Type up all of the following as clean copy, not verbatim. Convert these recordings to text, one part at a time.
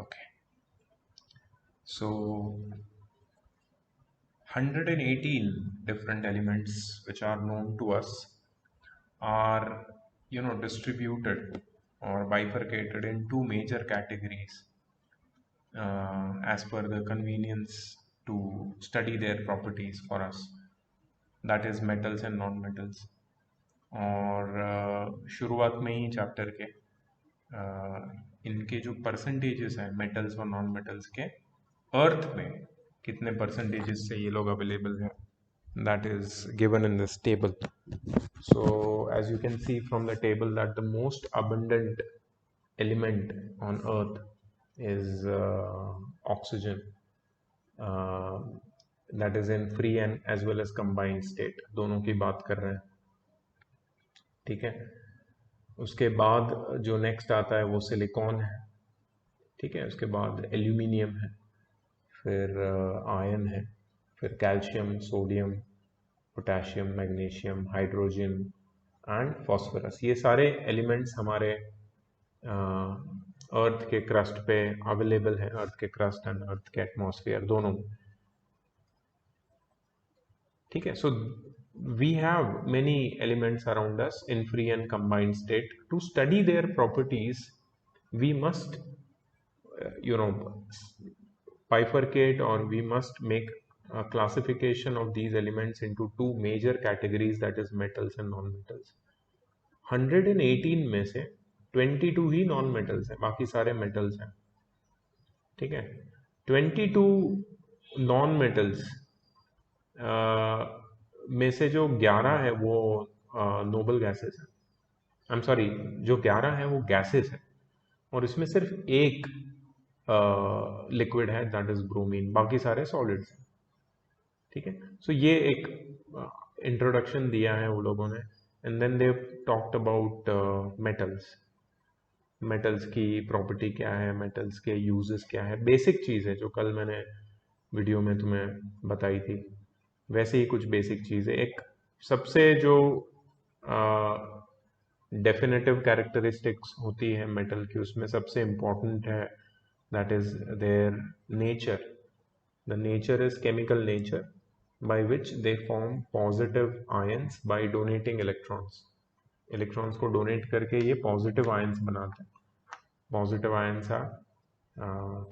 Okay, so 118 different elements which are known to us are distributed or bifurcated in two major categories as per the convenience to study their properties for us, that is metals and non metals. और शुरुआत में ही chapter के इनके जो percentages हैं metals और non metals के अर्थ में कितने परसेंटेजेस से ये लोग अवेलेबल हैं, that is given in this table. So as you can see from the table that the most abundant element on earth is oxygen, that is in free and as well as combined state, दोनों की बात कर रहे हैं, ठीक है। उसके बाद जो नेक्स्ट आता है वो सिलिकॉन है, ठीक है। उसके बाद एल्यूमिनियम है, फिर आयरन है, फिर calcium, sodium, potassium, magnesium, hydrogen and phosphorus. ये सारे एलिमेंट्स हमारे अर्थ के क्रस्ट पे अवेलेबल है, अर्थ के क्रस्ट एंड अर्थ के एटमॉस्फेयर दोनों, ठीक है। So we have many elements around us in free and combined state. To study their properties we must bifurcate, or we must make a classification of these elements into two major categories, that is metals and non-metals. 118 में से 22 ही non metals हैं, बाकी सारे metals हैं, ठीक है। 22 non metals में से जो 11 है वो नोबल गैसेस हैं, आई एम सॉरी, जो 11 है वो गैसेस है, और इसमें सिर्फ एक लिक्विड है, दैट इज ब्रोमीन, बाकी सारे सॉलिड्स हैं, ठीक है। सो ये एक इंट्रोडक्शन दिया है वो लोगों ने, and then they talked about metals, metals की प्रॉपर्टी क्या है, मेटल्स के यूजेस क्या है, बेसिक चीज़ है जो कल मैंने वीडियो में तुम्हें बताई थी, वैसे ही कुछ बेसिक चीज़ है। एक सबसे जो डेफिनेटिव कैरेक्टरिस्टिक्स होती है मेटल की, उसमें सबसे इम्पॉर्टेंट है that is their nature. The nature is chemical nature by which they form positive ions by donating electrons. Electrons को donate करके ये positive ions बनाते हैं. Positive ions are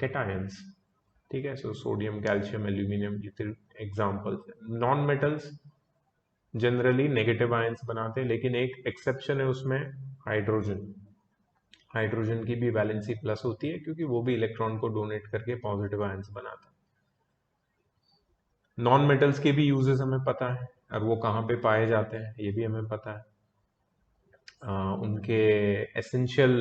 cations. ठीक है, so sodium, calcium, aluminum, ये examples. Non metals generally negative ions बनाते हैं, लेकिन एक एक्सेप्शन है उसमें, हाइड्रोजन। हाइड्रोजन की भी वैलेंसी प्लस होती है क्योंकि वो भी इलेक्ट्रॉन को डोनेट करके पॉजिटिव आयंस बनाता है। नॉन मेटल्स के भी यूजेस हमें पता है, और वो कहाँ पे पाए जाते हैं ये भी हमें पता है। उनके एसेंशियल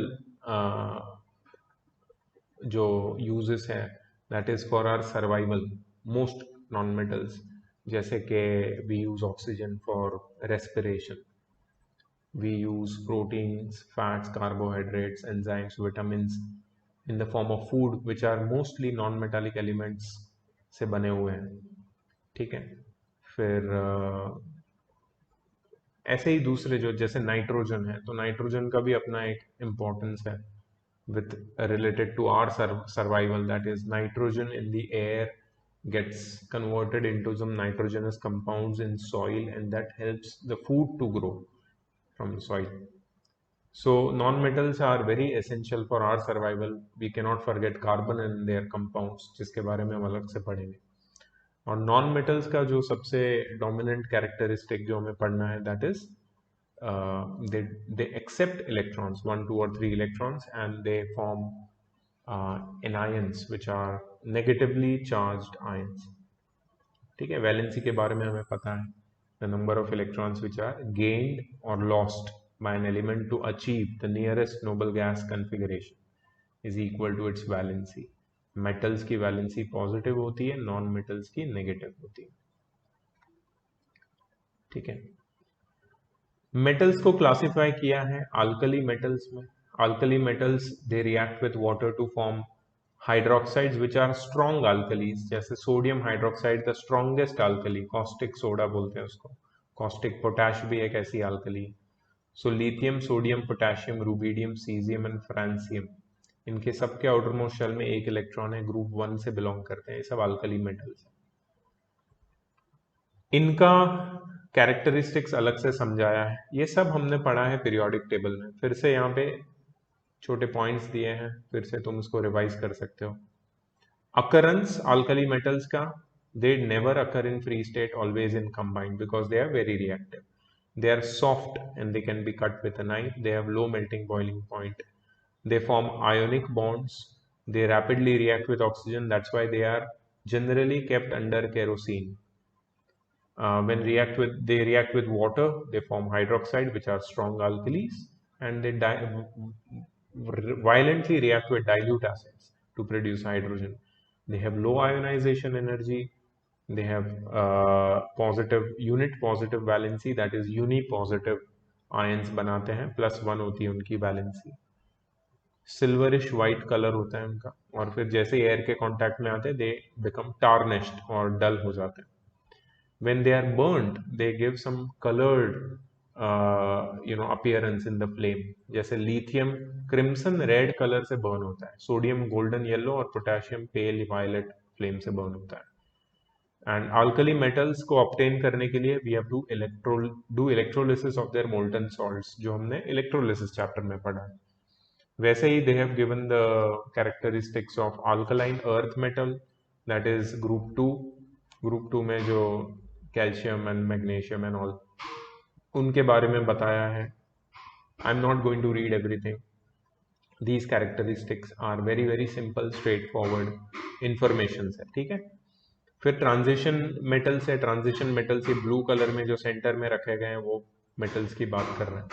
जो यूजेस हैं, that is for our survival. Most non metals, जैसे कि we use oxygen for respiration, we use proteins, fats, carbohydrates, enzymes, vitamins in the form of food, which are mostly non-metallic elements से बने हुए हैं, ठीक है। फिर ऐसे ही दूसरे जो जैसे नाइट्रोजन है, तो नाइट्रोजन का भी अपना एक इम्पोर्टेंस है with related to our survival, that is nitrogen in the air gets converted into some nitrogenous compounds in soil, and that helps the food to grow from the soil. So non-metals are very essential for our survival. We cannot forget carbon and their compounds, जिसके बारे में हम अलग से पढ़ेंगे। और non metals का जो सबसे डोमिनेंट कैरेक्टरिस्टिक जो हमें पढ़ना है, that is they accept electrons, 1, 2 or 3 electrons, and they form anions which are negatively charged ions, ठीक है। वैलेंसी के बारे में हमें पता है, the number of electrons which are gained or lost by an element to achieve the nearest noble gas configuration is equal to its valency. Metals की valency positive होती है, नॉन मेटल्स की नेगेटिव होती है, ठीक है। मेटल्स को classify किया है अल्कली मेटल्स में। Alkali metals they react with water to form hydroxides which are strong alkalis, जैसे sodium hydroxide the strongest alkali, caustic soda बोलते हैं उसको। कॉस्टिक पोटैश भी एक ऐसी अल्कली। So lithium, sodium, potassium, rubidium, caesium and francium, इनके सबके आउटर मोस्ट शेल में एक इलेक्ट्रॉन है, ग्रुप 1 से बिलोंग करते हैं, ये सब अल्कली मेटल्स हैं। इनका कैरेक्टरिस्टिक्स अलग से समझाया है, ये सब हमने पढ़ा है पीरियोडिक टेबल में। फिर से यहाँ पे छोटे पॉइंट्स दिए हैं, फिर से तुम इसको रिवाइज कर सकते हो। अकरेंस अल्कली मेटल्स का, they never occur in free state, always in combined, because they are very reactive. They are soft and they can be cut with a knife. They have low melting boiling point. They form ionic bonds. They rapidly react with oxygen. That's why they are generally kept under kerosene. When they react with water, they form hydroxide, which are strong alkalis, and they violently react with dilute acids to produce hydrogen. They have low ionization energy. They have unit positive valency, that is unipositive ions बनाते हैं, +1 होती है उनकी valency. Silverish white colour होता है उनका, और फिर जैसे एयर के कांटेक्ट में आते हैं दे बिकम टार्निश्ड और डल हो जाते हैं। when they are burnt they give some colored appearance in the flame, जैसे लिथियम क्रिम्सन रेड कलर से बर्न होता है, सोडियम गोल्डन येलो और पोटेशियम पेल वायलेट फ्लेम से बर्न होता है। एंड अल्कली मेटल्स को ऑब्टेन करने के लिए we have to do electrolysis of their molten salts, जो हमने इलेक्ट्रोलिसिस चैप्टर में पढ़ा है। वैसे ही they have given the characteristics of alkaline earth metal, that is group 2 में जो calcium and magnesium and all, उनके बारे में बताया है। I am not going to read everything, these characteristics are very very simple straight forward information है, ठीक है। फिर ट्रांजिशन मेटल्स है, ट्रांजिशन मेटल्स ये ब्लू कलर में जो सेंटर में रखे गए हैं वो मेटल्स की बात कर रहे हैं।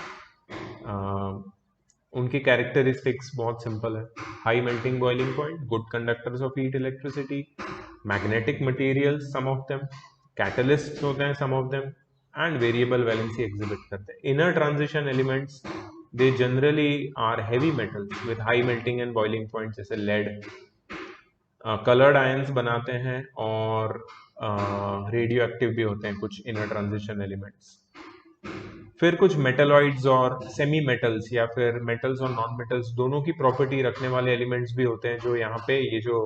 उनकी कैरेक्टरिस्टिक्स बहुत सिंपल है, high melting boiling point, good conductors of heat electricity, magnetic materials some of them, catalysts होते हैं some of them, and variable valency exhibit करते हैं। Inner transition elements they generally are heavy metals with high melting and boiling point, जैसे lead. Coloured ions बनाते हैं और radio active भी होते हैं कुछ इनर ट्रांजिशन एलिमेंट्स। फिर कुछ मेटलॉइड्स और सेमी मेटल्स या फिर मेटल्स और नॉन मेटल्स दोनों की प्रॉपर्टी रखने वाले एलिमेंट्स भी होते हैं, जो यहाँ पे ये जो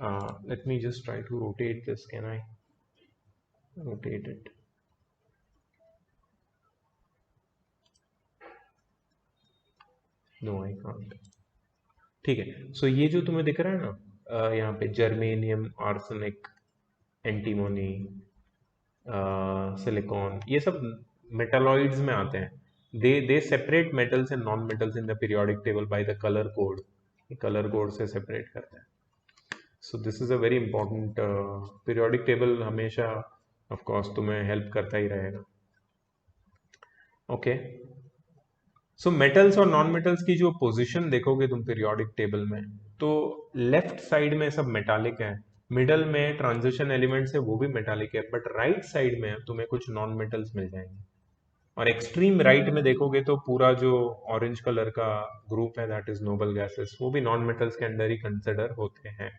let me just try to rotate this, can I rotate it? No I can't. ठीक है, सो ये जो तुम्हें दिख रहा है ना यहाँ पे, जर्मेनियम, आर्सेनिक, एंटीमोनी, सिलिकॉन, ये सब मेटलॉइड्स में आते हैं। They separate metals and non metals in the periodic table by the colour code, colour code से सेपरेट करते हैं। So this is a very important, periodic table हमेशा ऑफ कोर्स तुम्हें हेल्प करता ही रहेगा। ओके, सो मेटल्स और non metals की जो पोजीशन देखोगे तुम पीरियोडिक टेबल में, तो लेफ्ट साइड में सब मेटालिक है, मिडल में ट्रांजिशन एलिमेंट्स है वो भी मेटालिक है, बट राइट साइड में तुम्हें कुछ नॉन मेटल्स मिल जाएंगे। और एक्सट्रीम राइट में देखोगे तो पूरा जो ऑरेंज कलर का ग्रुप है दैट इज नोबल गैसेस, वो भी नॉन मेटल्स के अंदर ही कंसिडर होते हैं।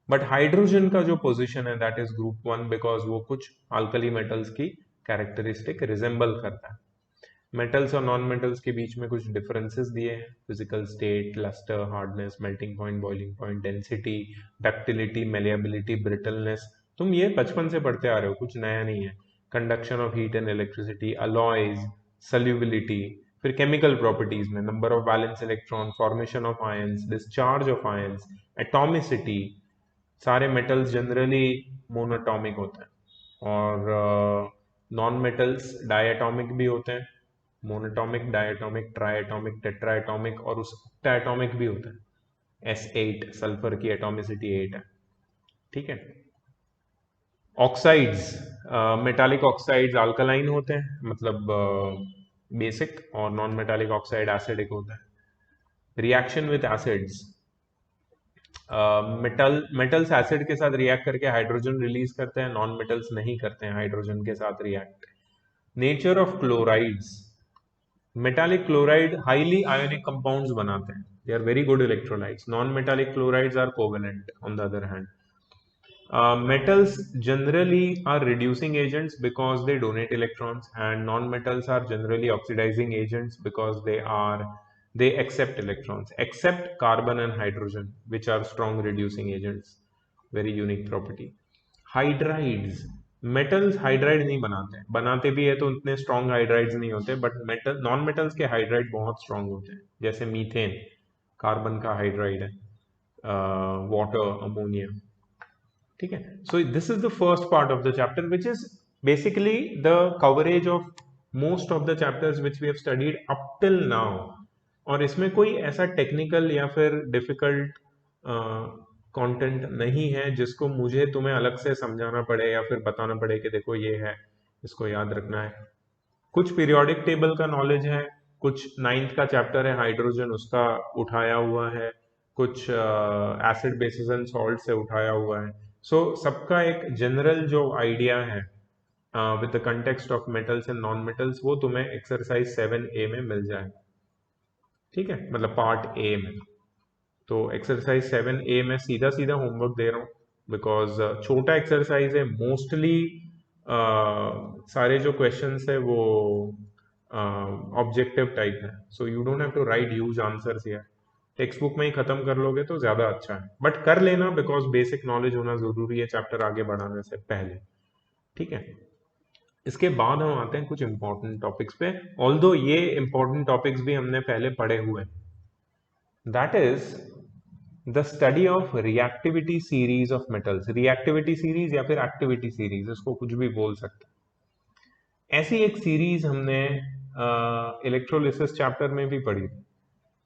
बट हाइड्रोजन का जो पोजीशन है दैट इज ग्रुप 1, बिकॉज वो कुछ अल्कली मेटल्स की कैरेक्टरिस्टिक रिजेंबल करता है। मेटल्स और नॉन मेटल्स के बीच में कुछ डिफरेंसेस दिए हैं, physical state, lustre, hardness, melting point, boiling point, density, ductility, malleability, brittleness. तुम ये बचपन से पढ़ते आ रहे हो, कुछ नया नहीं है। Conduction of heat and electricity, alloys, solubility. फिर केमिकल प्रॉपर्टीज में number of valence electron, formation of ions, discharge of ions, atomicity. सारे मेटल्स जनरली मोनोटॉमिक होते हैं और नॉन मेटल्स डायटॉमिक भी होते हैं, मोनोटॉमिक, डायटॉमिक, ट्राइएटॉमिक, टेट्राएटॉमिक और उस ऑक्टाएटॉमिक भी होता है। S8 सल्फर की एटॉमिसिटी 8 है, ठीक है। ऑक्साइड्स, मेटालिक ऑक्साइड्स अल्कलाइन होते हैं, मतलब बेसिक, और नॉन मेटालिक ऑक्साइड एसिडिक होता है। Reaction with acids, metals acid के साथ रिएक्ट करके हाइड्रोजन रिलीज करते हैं, नॉन मेटल्स नहीं करते हैं हाइड्रोजन के साथ react. Nature of chlorides, metallic chloride highly ionic compounds बनाते हैं, they are very good electrolytes. Non metallic chlorides are covalent on the other hand. metals generally are reducing agents because they donate electrons, and non-metals are generally oxidizing agents because they are they accept electrons except carbon and hydrogen, which are strong reducing agents. Very unique property. Hydrides, metals hydride नहीं बनाते, बनाते भी है तो उतने strong hydrides नहीं होते, but metal non metals के हाइड्राइड बहुत स्ट्रॉन्ग होते हैं, जैसे मीथेन कार्बन का हाइड्राइड है, वाटर अमोनिया। ठीक है, so this is the first part of the chapter which is basically the coverage of most of the chapters which we have studied up till now. और इसमें कोई ऐसा technical या फिर डिफिकल्ट कंटेंट नहीं है जिसको मुझे तुम्हें अलग से समझाना पड़े या फिर बताना पड़े कि देखो ये है, इसको याद रखना है। कुछ पीरियोडिक टेबल का नॉलेज है, कुछ 9th का चैप्टर है हाइड्रोजन, उसका उठाया हुआ है, कुछ एसिड बेसिस एंड सॉल्ट से उठाया हुआ है। सो सबका एक जनरल जो आइडिया है with the context of metals and non metals, वो तुम्हें एक्सरसाइज 7A में मिल जाए। ठीक है, मतलब पार्ट ए में। तो एक्सरसाइज 7A में सीधा सीधा होमवर्क दे रहा हूँ, बिकॉज छोटा एक्सरसाइज है, मोस्टली सारे जो क्वेश्चंस है वो ऑब्जेक्टिव टाइप है, so you don't have to write huge answers here. Textbook में ही खत्म कर लोगे तो ज्यादा अच्छा है, बट कर लेना बिकॉज बेसिक नॉलेज होना जरूरी है चैप्टर आगे बढ़ाने से पहले। ठीक है, इसके बाद हम आते हैं कुछ इंपॉर्टेंट टॉपिक्स पे, ऑल्दो ये इंपॉर्टेंट टॉपिक्स भी हमने पहले पढ़े हुए हैं। That is the study of reactivity series of metals. Reactivity series या फिर एक्टिविटी सीरीज, इसको कुछ भी बोल सकते हैं। ऐसी एक सीरीज हमने इलेक्ट्रोलिसिस चैप्टर में भी पढ़ी,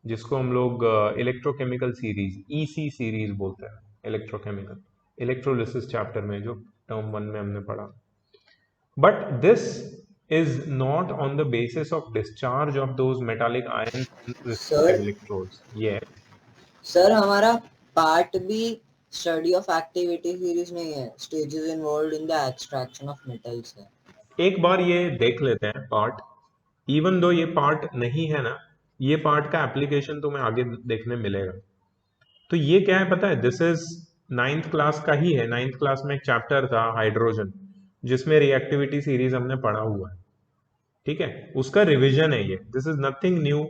जिसको हम लोग इलेक्ट्रोकेमिकल सीरीज ईसी सीरीज बोलते हैं। इलेक्ट्रोकेमिकल इलेक्ट्रोलिसिस चैप्टर में जो टर्म 1 में हमने पढ़ा। But this is not on the basis of discharge of those metallic ions on respective electrodes. Yeah. Sir हमारा पार्ट भी स्टडी ऑफ एक्टिविटी सीरीज नहीं है, stages involved in the extraction of metals है। एक बार ये देख लेते हैं पार्ट, इवन दो ये पार्ट नहीं है ना, ये पार्ट का एप्लीकेशन तुम्हें आगे देखने मिलेगा। तो ये क्या है पता है, दिस इज 9th क्लास का ही है। 9th क्लास में एक चैप्टर था हाइड्रोजन, जिसमें रिएक्टिविटी सीरीज हमने पढ़ा हुआ है। ठीक है, उसका रिवीजन है ये, this is nothing new.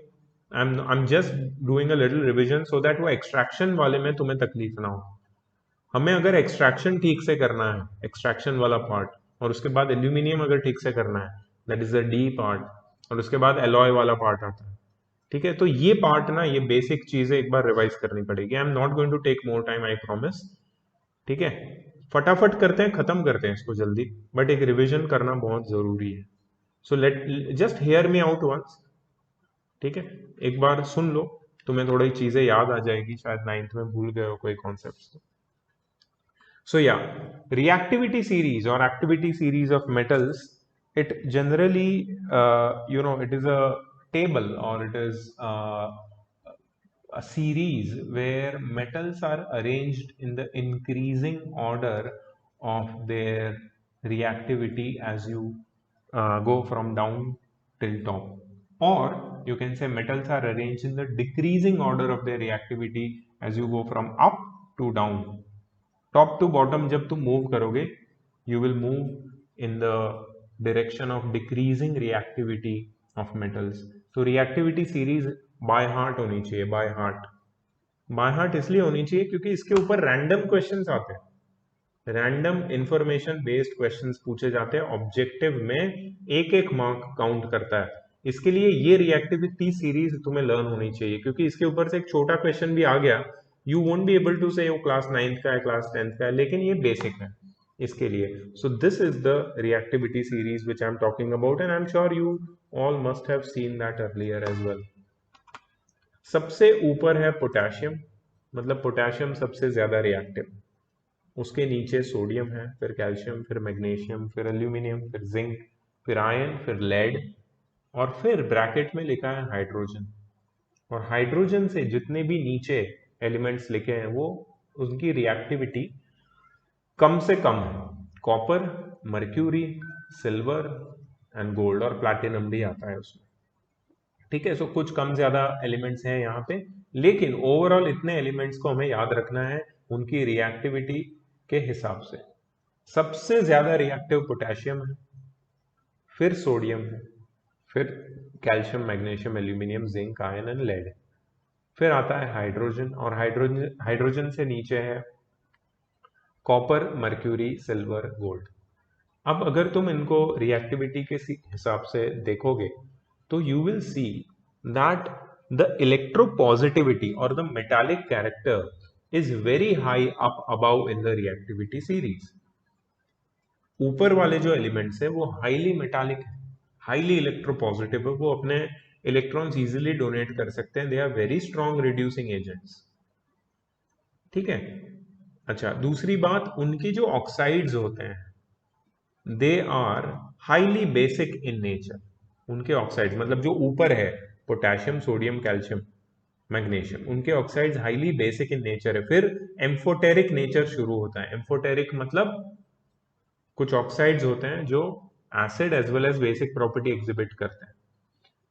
I am just doing a little revision so that वो एक्सट्रैक्शन वाले में तुम्हें तकलीफ ना हो। हमें अगर एक्सट्रैक्शन ठीक से करना है, एक्सट्रैक्शन वाला पार्ट, और उसके बाद एल्यूमिनियम अगर ठीक से करना है, that is the D part, और उसके बाद एलॉय वाला पार्ट आता है। ठीक है, तो ये पार्ट ना, ये बेसिक चीजें एक बार रिवाइज करनी पड़ेगी। I am not going to take more time, I promise. ठीक है, फटाफट करते हैं, खत्म करते हैं इसको जल्दी, बट एक रिविजन करना बहुत जरूरी है। So let just hear me out once. ठीक है, एक बार सुन लो, तुम्हें थोड़ी चीजें याद आ जाएगी, शायद 9th में भूल गए हो कोई concept. So yeah, reactivity series or activity series of metals, it generally, it is a table, or it is a series where metals are arranged in the increasing order of their reactivity as you go from down till top. Or you can say metals are arranged in the decreasing order of their reactivity as you go from up to down. Top to bottom जब तुम move करोगे, you will move in the direction of decreasing reactivity of metals. तो reactivity series by heart होनी चाहिए, by heart. By heart इसलिए होनी चाहिए क्योंकि इसके ऊपर रैंडम क्वेश्चंस आते हैं, रैंडम इंफॉर्मेशन बेस्ड क्वेश्चंस पूछे जाते हैं। ऑब्जेक्टिव में एक एक मार्क काउंट करता है, इसके लिए ये रिएक्टिविटी सीरीज तुम्हें लर्न होनी चाहिए, क्योंकि इसके ऊपर से एक छोटा क्वेश्चन भी आ गया, you won't be able to say वो क्लास 9th का है, क्लास 10th का है, लेकिन ये बेसिक है इसके लिए। So this is the reactivity series which I am talking about, and I am sure you all must have seen that earlier as well. सबसे ऊपर है पोटेशियम, मतलब पोटेशियम सबसे ज्यादा रिएक्टिव, उसके नीचे सोडियम है, फिर कैल्शियम, फिर मैग्नीशियम, फिर एल्यूमिनियम, फिर जिंक, फिर आयरन, फिर लेड, और फिर ब्रैकेट में लिखा है हाइड्रोजन। और हाइड्रोजन से जितने भी नीचे एलिमेंट्स लिखे हैं वो उनकी रिएक्टिविटी कम से कम है। Copper, mercury, silver and gold, और प्लैटिनम भी आता है उसमें। ठीक है, सो कुछ कम ज्यादा एलिमेंट्स हैं यहाँ पे, लेकिन ओवरऑल इतने एलिमेंट्स को हमें याद रखना है उनकी रिएक्टिविटी के हिसाब से। सबसे ज्यादा रिएक्टिव पोटेशियम है, फिर सोडियम है, फिर calcium, magnesium, aluminium, zinc, iron and lead. फिर आता है हाइड्रोजन, और हाइड्रोजन से नीचे है कॉपर, मर्क्यूरी, सिल्वर, गोल्ड। अब अगर तुम इनको रिएक्टिविटी के हिसाब से देखोगे तो you will see that the electropositivity और the metallic character is very high up above in the reactivity series. ऊपर वाले जो एलिमेंट्स है वो हाईली मेटालिक है, हाईली इलेक्ट्रोपॉजिटिव है, वो अपने इलेक्ट्रॉन्स इजीली डोनेट कर सकते हैं, they are very strong reducing agents. ठीक है। अच्छा, दूसरी बात, उनकी जो ऑक्साइड्स होते हैं they are highly basic in nature. उनके ऑक्साइड्स मतलब जो ऊपर है पोटेशियम, सोडियम, कैल्शियम, मैग्नीशियम, उनके oxides highly basic in nature है। फिर एम्फोटेरिक नेचर शुरू होता है। एम्फोटेरिक मतलब कुछ ऑक्साइड्स होते हैं जो acid as well as basic property exhibit करते हैं।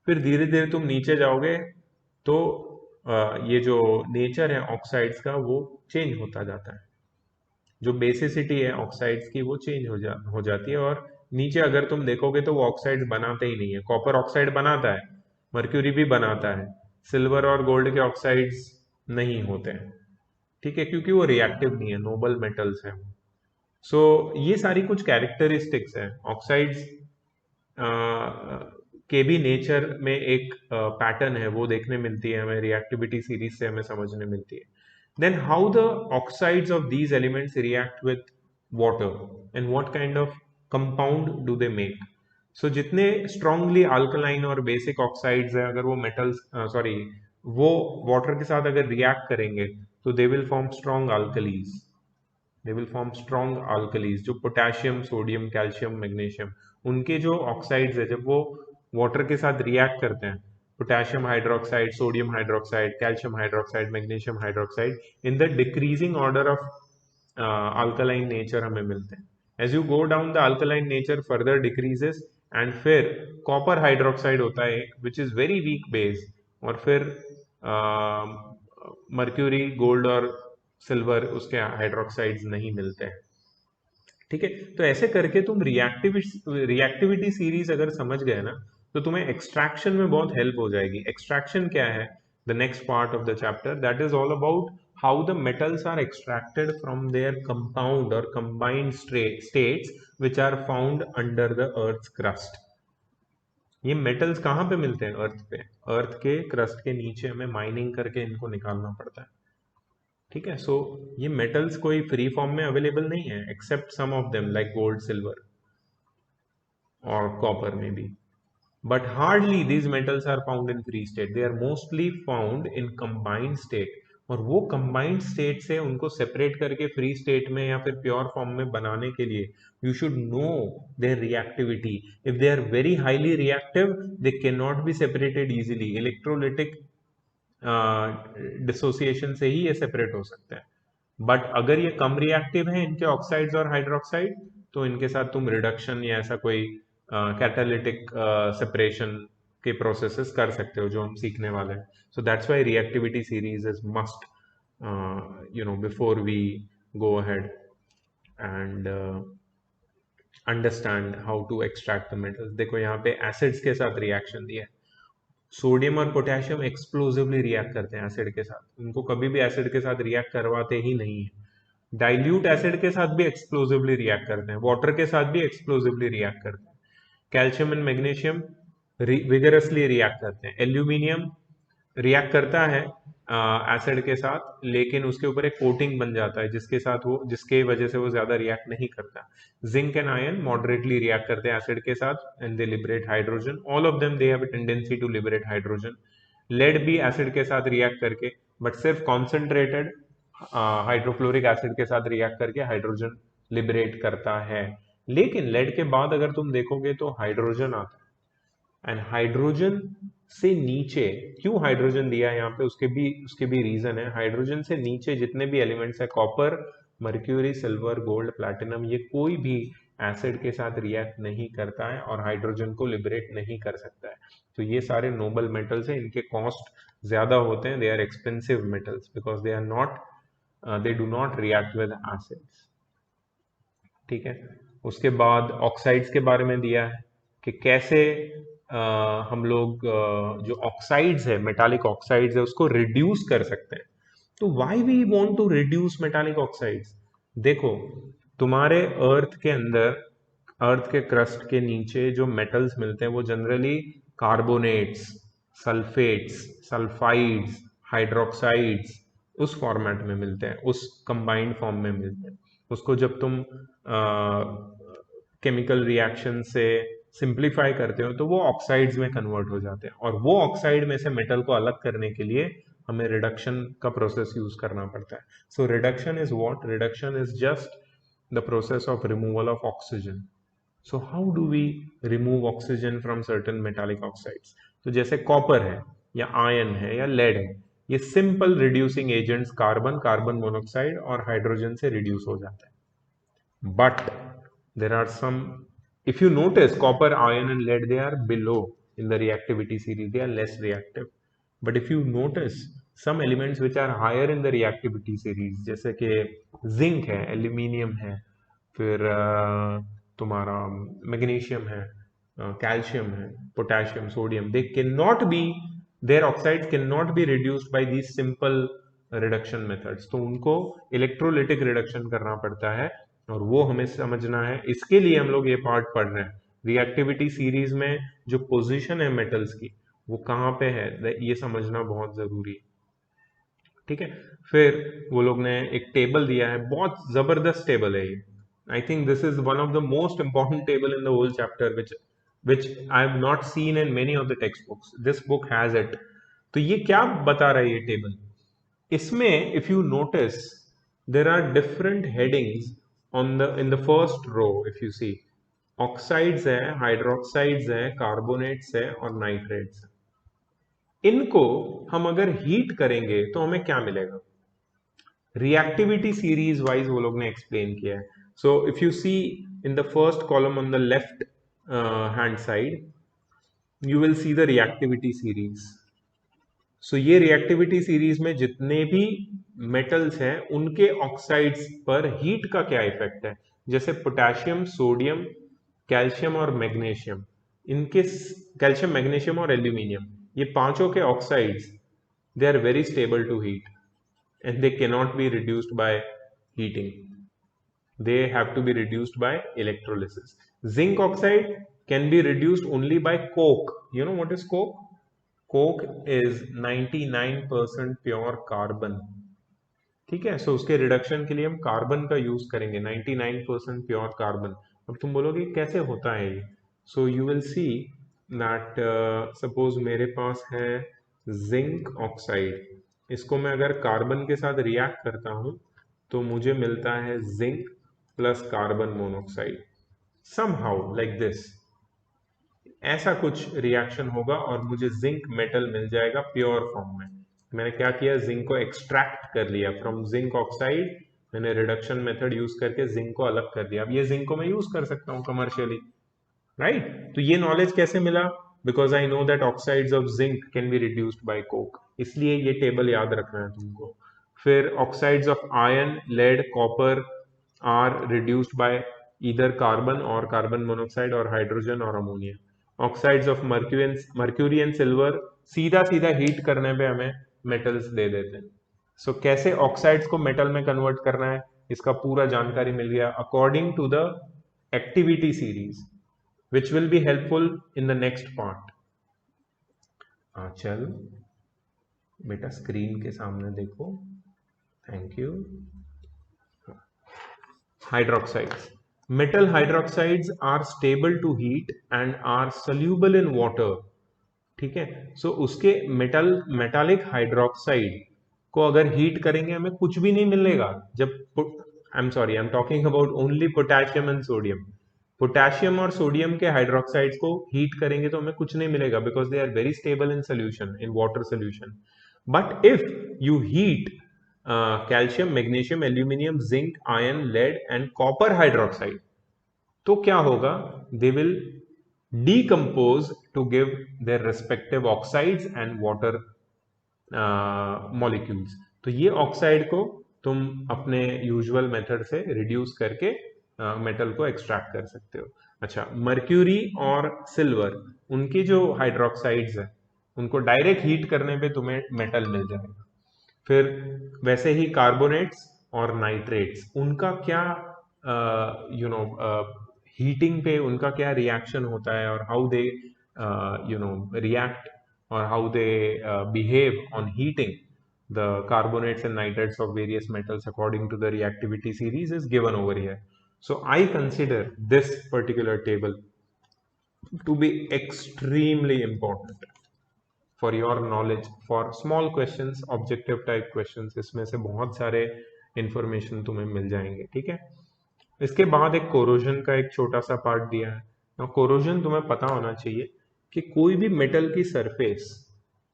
फिर धीरे धीरे तुम नीचे जाओगे तो ये जो नेचर है ऑक्साइड्स का वो चेंज होता जाता है। जो बेसिसिटी है ऑक्साइड्स की वो चेंज हो जाती है, और नीचे अगर तुम देखोगे तो वो ऑक्साइड्स बनाते ही नहीं है। कॉपर ऑक्साइड बनाता है, मर्क्यूरी भी बनाता है, सिल्वर और गोल्ड के ऑक्साइड्स नहीं होते हैं। ठीक है, क्योंकि वो रिएक्टिव नहीं है, नोबल मेटल्स हैं। सो ये सारी कुछ कैरेक्टरिस्टिक्स हैं ऑक्साइड्स के भी नेचर में एक पैटर्न है वो देखने मिलती है हमें, रिएक्टिविटी सीरीज से हमें समझने मिलती है। Then how the oxides of these elements react with water and what kind of compound do they make. So जितने स्ट्रांगली अल्कलाइन और बेसिक ऑक्साइड्स है, अगर वो मेटल्स सॉरी वो वाटर के साथ अगर रिएक्ट करेंगे तो they will form strong alkalis. They will form strong alkalis. जो पोटेशियम, सोडियम, कैल्शियम, मैग्नीशियम, उनके जो ऑक्साइड्स है जब वो वाटर के साथ रिएक्ट करते हैं, potassium hydroxide, sodium hydroxide, calcium hydroxide, magnesium hydroxide, in the decreasing order of alkaline nature हमें मिलते हैं। As you go down the alkaline nature further decreases, and फिर कॉपर हाइड्रोक्साइड होता है which is very weak base, और फिर mercury, gold और silver उसके हाइड्रोक्साइड्स नहीं मिलते हैं। ठीक है, तो ऐसे करके तुम रिएक्टिविटी सीरीज अगर समझ गए ना तो तुम्हें एक्सट्रैक्शन में बहुत हेल्प हो जाएगी। एक्सट्रैक्शन क्या है, the next part of the chapter, that is all about how the metals are extracted from their compound और combined states which are found under the earth crust. ये मेटल्स कहाँ पे मिलते हैं? अर्थ पे। अर्थ के क्रस्ट के नीचे हमें माइनिंग करके इनको निकालना पड़ता है। ठीक है, सो ये मेटल्स कोई फ्री फॉर्म में अवेलेबल नहीं है, except some of them like gold, silver और कॉपर में भी। But hardly these metals are found in free state, they are mostly found in combined state. और वो कंबाइंड स्टेट से उनको सेपरेट करके फ्री स्टेट में या फिर प्योर फॉर्म में बनाने के लिए you should know their reactivity. If they are very highly reactive they can not be separated easily. Electrolytic dissociation से ही ये सेपरेट हो सकते हैं। बट अगर ये कम रिएक्टिव है इनके ऑक्साइड्स और हाइड्रोक्साइड तो इनके साथ तुम रिडक्शन या ऐसा कोई कैटालिटिक सेपरेशन के प्रोसेसेस कर सकते हो जो हम सीखने वाले हैं। So that's why reactivity series is must before we go ahead and understand how to extract the metals. देखो यहाँ पे एसिड्स के साथ रिएक्शन दिया है। सोडियम और पोटेशियम एक्सप्लोसिवली रिएक्ट करते हैं एसिड के साथ, उनको कभी भी एसिड के साथ रिएक्ट करवाते ही नहीं है। डाइल्यूट एसिड के साथ भी एक्सप्लोसिवली रिएक्ट करते हैं, वाटर के साथ भी एक्सप्लोसिवली रिएक्ट करते हैं। Calcium and magnesium vigorously react करते हैं। एल्यूमिनियम रिएक्ट करता है एसिड के साथ, लेकिन उसके ऊपर एक कोटिंग बन जाता है जिसके वजह से वो ज्यादा रिएक्ट नहीं करता। Zinc and iron moderately react करते हैं एसिड के साथ and they liberate hydrogen. All of them they have a tendency to liberate hydrogen. Lead भी एसिड के साथ रिएक्ट करके, बट सिर्फ कॉन्सेंट्रेटेड हाइड्रोक्लोरिक एसिड के साथ रिएक्ट करके हाइड्रोजन लिबरेट करता है। लेकिन लेड के बाद अगर तुम देखोगे तो हाइड्रोजन आता है, एंड हाइड्रोजन से नीचे, क्यों हाइड्रोजन दिया है यहाँ पे उसके भी रीजन है। हाइड्रोजन से नीचे जितने भी एलिमेंट्स है, copper, mercury, silver, gold, platinum, ये कोई भी एसिड के साथ रिएक्ट नहीं करता है और हाइड्रोजन को लिबरेट नहीं कर सकता है। तो ये सारे नोबल मेटल्स हैं, इनके कॉस्ट ज्यादा होते हैं, they are expensive metals because they are not they do not react with acids. ठीक है, उसके बाद ऑक्साइड्स के बारे में दिया है कि कैसे हम लोग जो ऑक्साइड्स है, मेटालिक ऑक्साइड्स है, उसको रिड्यूस कर सकते हैं। तो why we want to reduce metallic oxides? देखो, तुम्हारे अर्थ के अंदर, अर्थ के क्रस्ट के नीचे जो मेटल्स मिलते हैं वो generally carbonates, sulphates, sulphides, hydroxides उस फॉर्मेट में मिलते हैं, उस कंबाइंड फॉर्म में मिलते हैं। उसको जब तुम केमिकल रिएक्शन से सिंप्लीफाई करते हो तो वो ऑक्साइड्स में कन्वर्ट हो जाते हैं, और वो ऑक्साइड में से मेटल को अलग करने के लिए हमें रिडक्शन का प्रोसेस यूज करना पड़ता है। So reduction is what? Reduction is just the process of removal of oxygen. So how do we remove oxygen from certain metallic oxides? तो जैसे कॉपर है या आयरन है या लेड है, ये simple reducing agents carbon, carbon monoxide और hydrogen से रिड्यूस हो जाते हैं। But there are some, if you notice, copper, iron and lead, they are below in the reactivity series, they are less reactive. But if you notice some elements which are higher in the reactivity series, जैसे कि zinc है, aluminium है, फिर तुम्हारा magnesium है, calcium है, potassium, sodium, they cannot be, their oxides cannot be reduced by these simple reduction methods. तो उनको इलेक्ट्रोलिटिक रिडक्शन करना पड़ता है, और वो हमें समझना है। इसके लिए हम लोग ये पार्ट पढ़ रहे हैं। रिएक्टिविटी सीरीज में जो पोजीशन है मेटल्स की वो कहाँ पे है, ये समझना बहुत जरूरी है। ठीक है, फिर वो लोग ने एक टेबल दिया है, बहुत जबरदस्त टेबल है ये। I think this is one of the most important table in the whole chapter, which I have not seen in many of the text books. This book has it. तो ये क्या बता रहा है ये टेबल? इसमें if you notice there are different headings on the in the first row. If you see, oxides है, hydroxides है, carbonates है और nitrates। इनको हम अगर हीट करेंगे तो हमें क्या मिलेगा? रिएक्टिविटी सीरीज वाइज वो लोग ने एक्सप्लेन किया है। So if you see in the first column on the left hand side, you will see the reactivity series. So ये रिएक्टिविटी सीरीज में जितने भी मेटल्स हैं उनके ऑक्साइड्स पर हीट का क्या इफेक्ट है। जैसे पोटेशियम, सोडियम, कैल्शियम और मैग्नीशियम, इनके, कैल्शियम, मैग्नीशियम और एल्यूमिनियम, ये पांचों के oxides, they are very stable to heat and they cannot be reduced by heating, they have to be reduced by electrolysis. Zinc oxide can be reduced only by coke. You know what is coke? Coke is 99% pure carbon. ठीक है, सो उसके reduction के लिए हम carbon का use करेंगे, 99% pure carbon. अब तुम बोलोगे कैसे होता है ये? So you will see that suppose मेरे पास है जिंक ऑक्साइड, इसको मैं अगर कार्बन के साथ रिएक्ट करता हूं तो मुझे मिलता है zinc plus carbon monoxide, somehow like this. ऐसा कुछ रिएक्शन होगा और मुझे जिंक मेटल मिल जाएगा प्योर फॉर्म में। मैंने क्या किया? जिंक को एक्सट्रैक्ट कर लिया फ्रॉम जिंक ऑक्साइड, मैंने रिडक्शन मेथड यूज करके जिंक को अलग कर दिया। अब ये जिंक को मैं यूज कर सकता हूँ कमर्शियली, राइट? तो ये नॉलेज कैसे मिला? Because I know that oxides of zinc can be reduced by coke, इसलिए ये टेबल याद रखना है तुमको। फिर oxides of iron, lead, copper are reduced by either carbon और कार्बन मोनोऑक्साइड और हाइड्रोजन और ammonia. Oxides of mercury and silver सीधा सीधा हीट करने पे हमें मेटल्स दे देते हैं। सो कैसे ऑक्साइड्स को मेटल में कन्वर्ट करना है, इसका पूरा जानकारी मिल गया according to the activity series, which will be helpful in the next part. चल बेटा स्क्रीन के सामने देखो, thank you. Hydroxides. Metal hydroxides are stable to heat and are soluble in water. ठीक है, सो उसके मेटालिक हाइड्रोक्साइड को अगर हीट करेंगे हमें कुछ भी नहीं मिलेगा। जब I am sorry, I am talking about only potassium and sodium. Potassium और सोडियम के हाइड्रोक्साइड्स को हीट करेंगे तो हमें कुछ नहीं मिलेगा, because they are very stable in solution, in water solution. But if you heat calcium, magnesium, aluminium, zinc, iron, lead and copper hydroxide, तो क्या होगा? They will decompose to give their respective oxides and water molecules. तो ये oxide को तुम अपने usual method से reduce करके मेटल को एक्सट्रैक्ट कर सकते हो। अच्छा, मर्क्यूरी और सिल्वर, उनकी जो हाइड्रोक्साइड्स है उनको डायरेक्ट हीट करने पे तुम्हें मेटल मिल जाएगा। फिर वैसे ही कार्बोनेट्स और नाइट्रेट्स, उनका क्या हीटिंग पे उनका क्या रिएक्शन होता है, और हाउ दे रिएक्ट, और how they behave on heating the carbonates and nitrates of various metals according to the reactivity series is given over here. So I consider this particular table to be extremely important for your knowledge for small questions, objective type questions। इसमें से बहुत सारे information तुम्हें मिल जाएंगे, ठीक है। इसके बाद एक कोरोजन का एक छोटा सा पार्ट दिया है। और कोरोजन तुम्हें पता होना चाहिए कि कोई भी मेटल की surface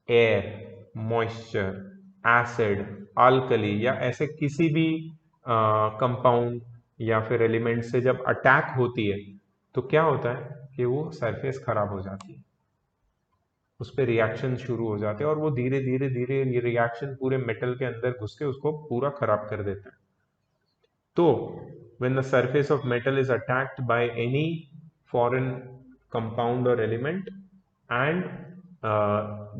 air, moisture, acid, alkali या ऐसे किसी भी कंपाउंड या फिर एलिमेंट से जब अटैक होती है तो क्या होता है कि वो सरफेस खराब हो जाती है, उस पर रिएक्शन शुरू हो जाते हैं, और वो धीरे धीरे धीरे ये रिएक्शन पूरे मेटल के अंदर घुस के उसको पूरा खराब कर देता है। तो when the surface of metal is attacked by any foreign compound or element, and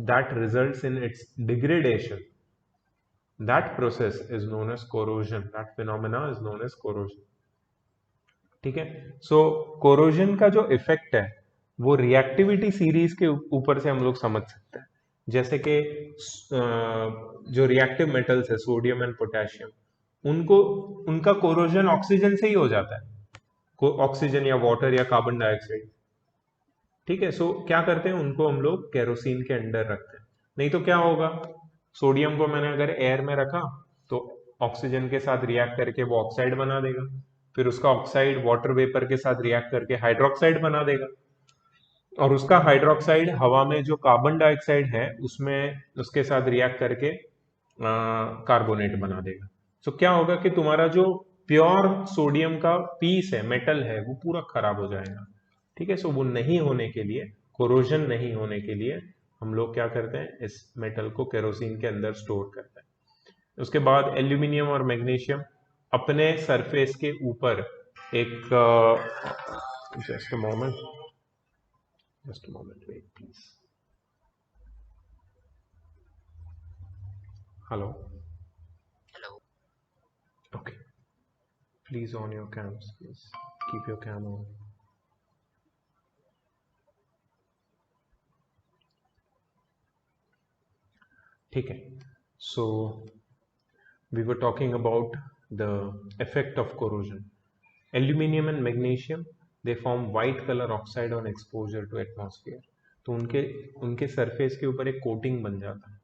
that results in its degradation, that process is known as corrosion, that phenomena is known as corrosion, ठीक है। सो corrosion का जो effect है वो reactivity series के ऊपर से हम लोग समझ सकते हैं। जैसे कि जो रिएक्टिव मेटल्स है सोडियम एंड पोटेशियम, उनको उनका कोरोजन ऑक्सीजन से ही हो जाता है, ऑक्सीजन या वाटर या कार्बन डाइऑक्साइड, ठीक है। सो क्या करते हैं, उनको हम लोग केरोसिन के अंडर रखते हैं। नहीं तो क्या होगा, सोडियम को मैंने अगर एयर में रखा तो ऑक्सीजन के साथ रिएक्ट करके वो ऑक्साइड बना देगा, फिर उसका ऑक्साइड वाटर वेपर के साथ रिएक्ट करके हाइड्रोक्साइड बना देगा, और उसका हाइड्रोक्साइड हवा में जो कार्बन डाइऑक्साइड है उसमें उसके साथ रिएक्ट करके कार्बोनेट बना देगा। तो क्या होगा कि तुम्हारा जो प्योर सोडियम का पीस है, मेटल है, वो पूरा खराब हो जाएगा, ठीक है। सो वो नहीं होने के लिए, कोरोजन नहीं होने के लिए हम लोग क्या करते हैं, इस मेटल को केरोसिन के अंदर स्टोर करते हैं। उसके बाद एल्यूमिनियम और मैग्नीशियम अपने सरफेस के ऊपर एक just a moment, wait please. Hello, okay, please on your cams, please keep your cam on. ठीक है, सो we were talking about the effect of corrosion. Aluminium and magnesium, they form white color oxide on exposure to atmosphere. तो उनके उनके surface के ऊपर एक coating बन जाता है,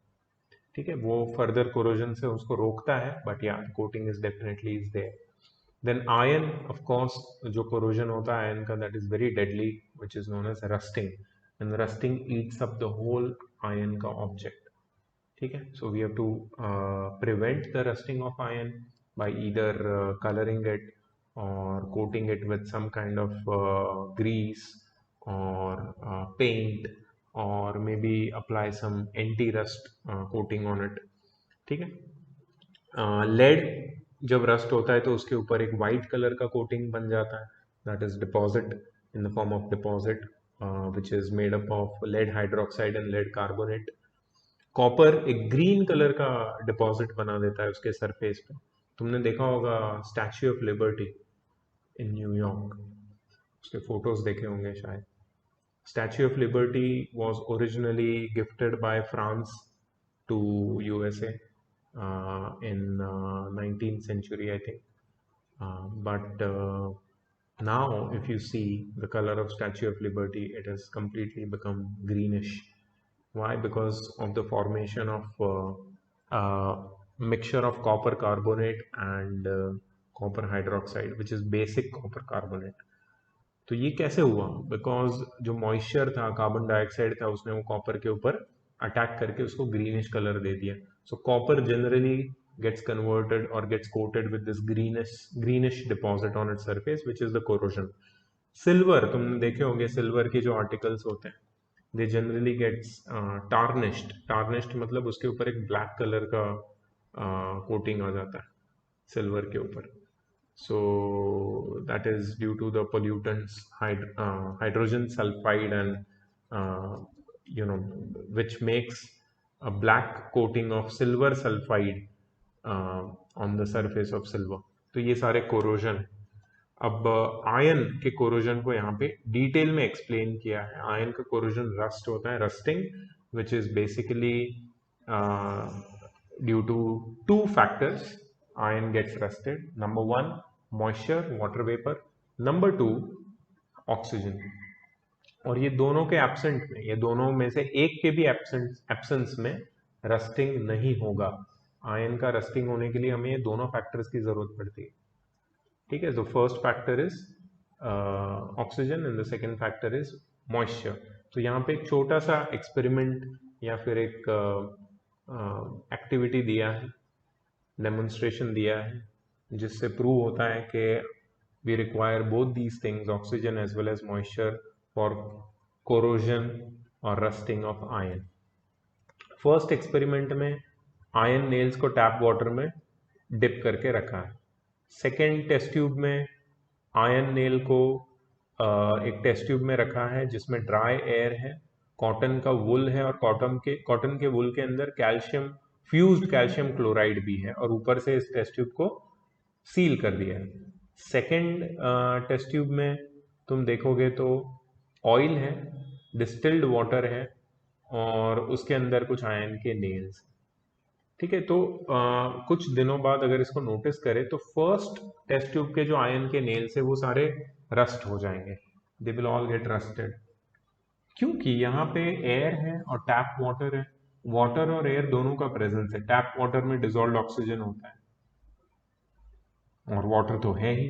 ठीक है। वो फर्दर कोरोजन से उसको रोकता है, but yeah coating is definitely is there. Then iron, of course, जो कोरोजन होता है आयन का, that is very deadly, which is known as rusting, and rusting eats up the whole iron का object, ठीक है। So we have to prevent the rusting of iron by either colouring it और coating it with some kind of grease और paint, और maybe apply some anti rust coating on it, ठीक है। Lead जब rust होता है तो उसके ऊपर एक वाइट कलर का कोटिंग बन जाता है, that is deposit, in the form of deposit which is made up of lead hydroxide and lead carbonate. Copper एक ग्रीन कलर का डिपॉजिट बना देता है उसके सरफेस पे। तुमने देखा होगा Statue of Liberty in New York, उसके फोटोज देखे होंगे शायद। Statue of Liberty was originally gifted by France to USA in 19th century, I think. But now, if you see the color of Statue of Liberty, it has completely become greenish. Why? Because of the formation of mixture of copper carbonate and copper hydroxide, which is basic copper carbonate. तो ये कैसे हुआ? Because जो moisture था, carbon dioxide था, उसने वो copper के ऊपर अटैक करके उसको ग्रीनिश कलर दे दिया। सो copper generally gets converted or gets coated with this greenish deposit on its surface, which is the corrosion. Silver, तुमने देखे होंगे सिल्वर के जो आर्टिकल्स होते हैं, दे जनरली गेट्स टार्निश्ड मतलब उसके ऊपर एक ब्लैक कलर का कोटिंग आ जाता है सिल्वर के ऊपर। So that is due to the pollutants hydrogen sulfide and uh, which makes a black coating of silver sulfide on the surface of silver. तो ये सारे कोरोजन। अब आयन के कोरोजन को यहाँ पे डिटेल में एक्सप्लेन किया है। आयन का कोरोजन रस्ट होता है, rusting, which is basically due to two factors iron gets rusted. Number one, moisture, water vapour. Number two, oxygen. और ये दोनों के एब्सेंट में, ये दोनों में से एक के भी एब्सेंस में रस्टिंग नहीं होगा। आयन का रस्टिंग होने के लिए हमें ये दोनों फैक्टर्स की जरूरत पड़ती है। ठीक है, तो first factor is oxygen and the second factor is moisture. तो यहाँ पे एक छोटा सा एक्सपेरिमेंट या फिर एक एक्टिविटी दिया है, डेमोन्स्ट्रेशन दिया है, जिससे प्रूव होता है कि we require both these things, oxygen as well as moisture, for corrosion और rusting of iron. First experiment में आयन नेल्स को टैप वाटर में डिप करके रखा है। सेकेंड टेस्ट ट्यूब में आयन नेल को एक टेस्ट ट्यूब में रखा है जिसमें ड्राई एयर है, कॉटन का वुल है, और कॉटन के वुल के अंदर कैल्शियम, फ्यूज्ड कैल्शियम क्लोराइड भी है, और ऊपर से इस टेस्ट ट्यूब को सील कर दिया है। सेकेंड टेस्ट ट्यूब में तुम देखोगे तो ऑयल है, डिस्टिल्ड वाटर है, और उसके अंदर कुछ आयन के नेल्स। ठीक है, तो कुछ दिनों बाद अगर इसको नोटिस करें तो फर्स्ट टेस्ट ट्यूब के जो आयन के नेल्स है वो सारे रस्ट हो जाएंगे, they will all get rusted, क्योंकि यहाँ पे एयर है और टैप वाटर है। वाटर और एयर दोनों का प्रेजेंस है। टैप वाटर में डिसॉल्व्ड ऑक्सीजन होता है और वाटर तो है ही,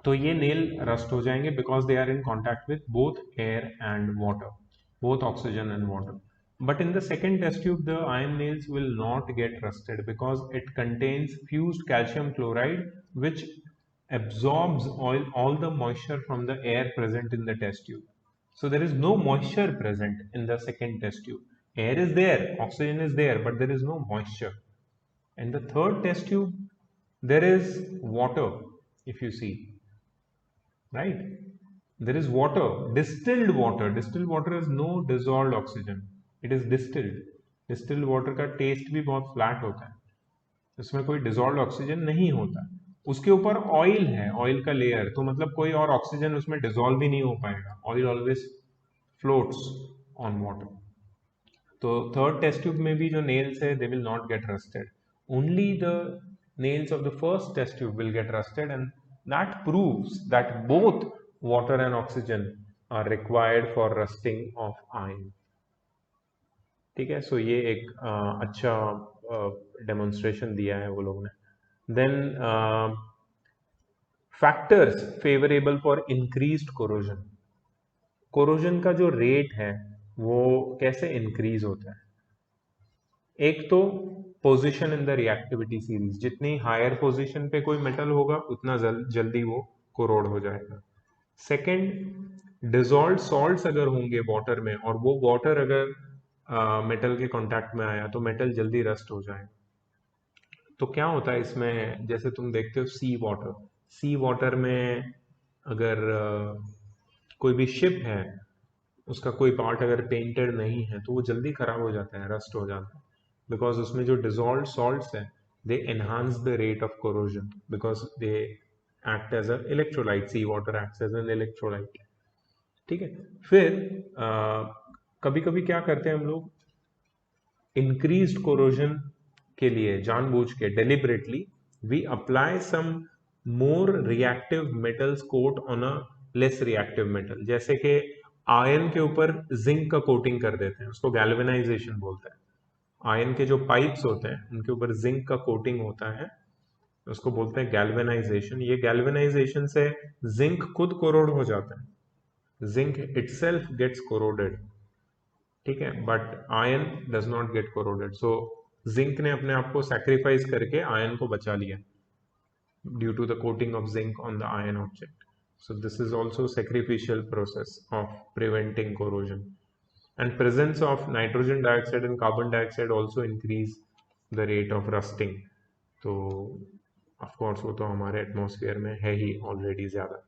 तो ये नेल रस्ट हो जाएंगे because they are in contact with both air and water, both oxygen and water. But in the second test tube, the iron nails will not get rusted because it contains fused calcium chloride, which absorbs all the moisture from the air present in the test tube. So there is no moisture present in the second test tube. Air is there, oxygen is there, but there is no moisture. In the third test tube, there is water, if you see, right? There is water, distilled water. Distilled water has no dissolved oxygen. It is distilled. Distilled water का test भी बहुत flat होता है, इसमें कोई dissolved oxygen नहीं होता। उसके ऊपर ऑयल है, ऑयल का लेयर, तो मतलब कोई और ऑक्सीजन उसमें डिसॉल्व भी नहीं हो पाएगा। Oil always floats on water. तो थर्ड टेस्ट ट्यूब में भी जो नेल्स है, they will not get rusted, only the nails of the first test tube will get rusted, and that proves that both water and oxygen are required for rusting of iron. ठीक है, सो ये एक अच्छा demonstration दिया है वो लोग ने। Then factors favourable for increased corrosion. Corrosion का जो रेट है वो कैसे इंक्रीज होता है? एक तो position in the reactivity series, जितनी हायर पोजीशन पे कोई मेटल होगा उतना जल्दी वो कोरोड हो जाएगा। सेकंड, डिसॉल्व्ड सॉल्ट्स अगर होंगे वाटर में और वो वाटर अगर मेटल के कांटेक्ट में आया तो मेटल जल्दी रस्ट हो जाएगा। तो क्या होता है इसमें, जैसे तुम देखते हो सी वाटर में अगर कोई भी शिप है, उसका कोई पार्ट अगर पेंटेड नहीं है तो वो जल्दी खराब हो जाता है, रस्ट हो जाता है, बिकॉज उसमें जो डिसॉल्व्ड सॉल्ट्स है they enhance the rate of corrosion because they act as a electrolyte. Sea water acts as an electrolyte. ठीक है, फिर कभी कभी क्या करते हैं हम लोग, इंक्रीज्ड कोरोजन के लिए जानबूझ के deliberately we apply some more reactive metals coat on a less reactive metal. जैसे कि आयन के ऊपर जिंक का कोटिंग कर देते हैं, उसको गैल्वेनाइजेशन बोलते हैं। आयन के जो पाइप्स होते हैं उनके ऊपर जिंक का कोटिंग होता है, उसको बोलते हैं गैल्वेनाइजेशन। ये गैल्वेनाइजेशन से जिंक खुद कोरोड हो जाता है, जिंक इटसेल्फ गेट्स कोरोडेड। ठीक है, but iron does not get corroded. So zinc ने अपने आप को सैक्रिफाइस करके आयन को बचा लिया due to the coating of zinc on the iron object. So this is also sacrificial process of preventing corrosion. And presence of nitrogen dioxide and carbon dioxide also increase the rate of rusting. तो of course वो तो हमारे atmosphere में है ही already ज़्यादा।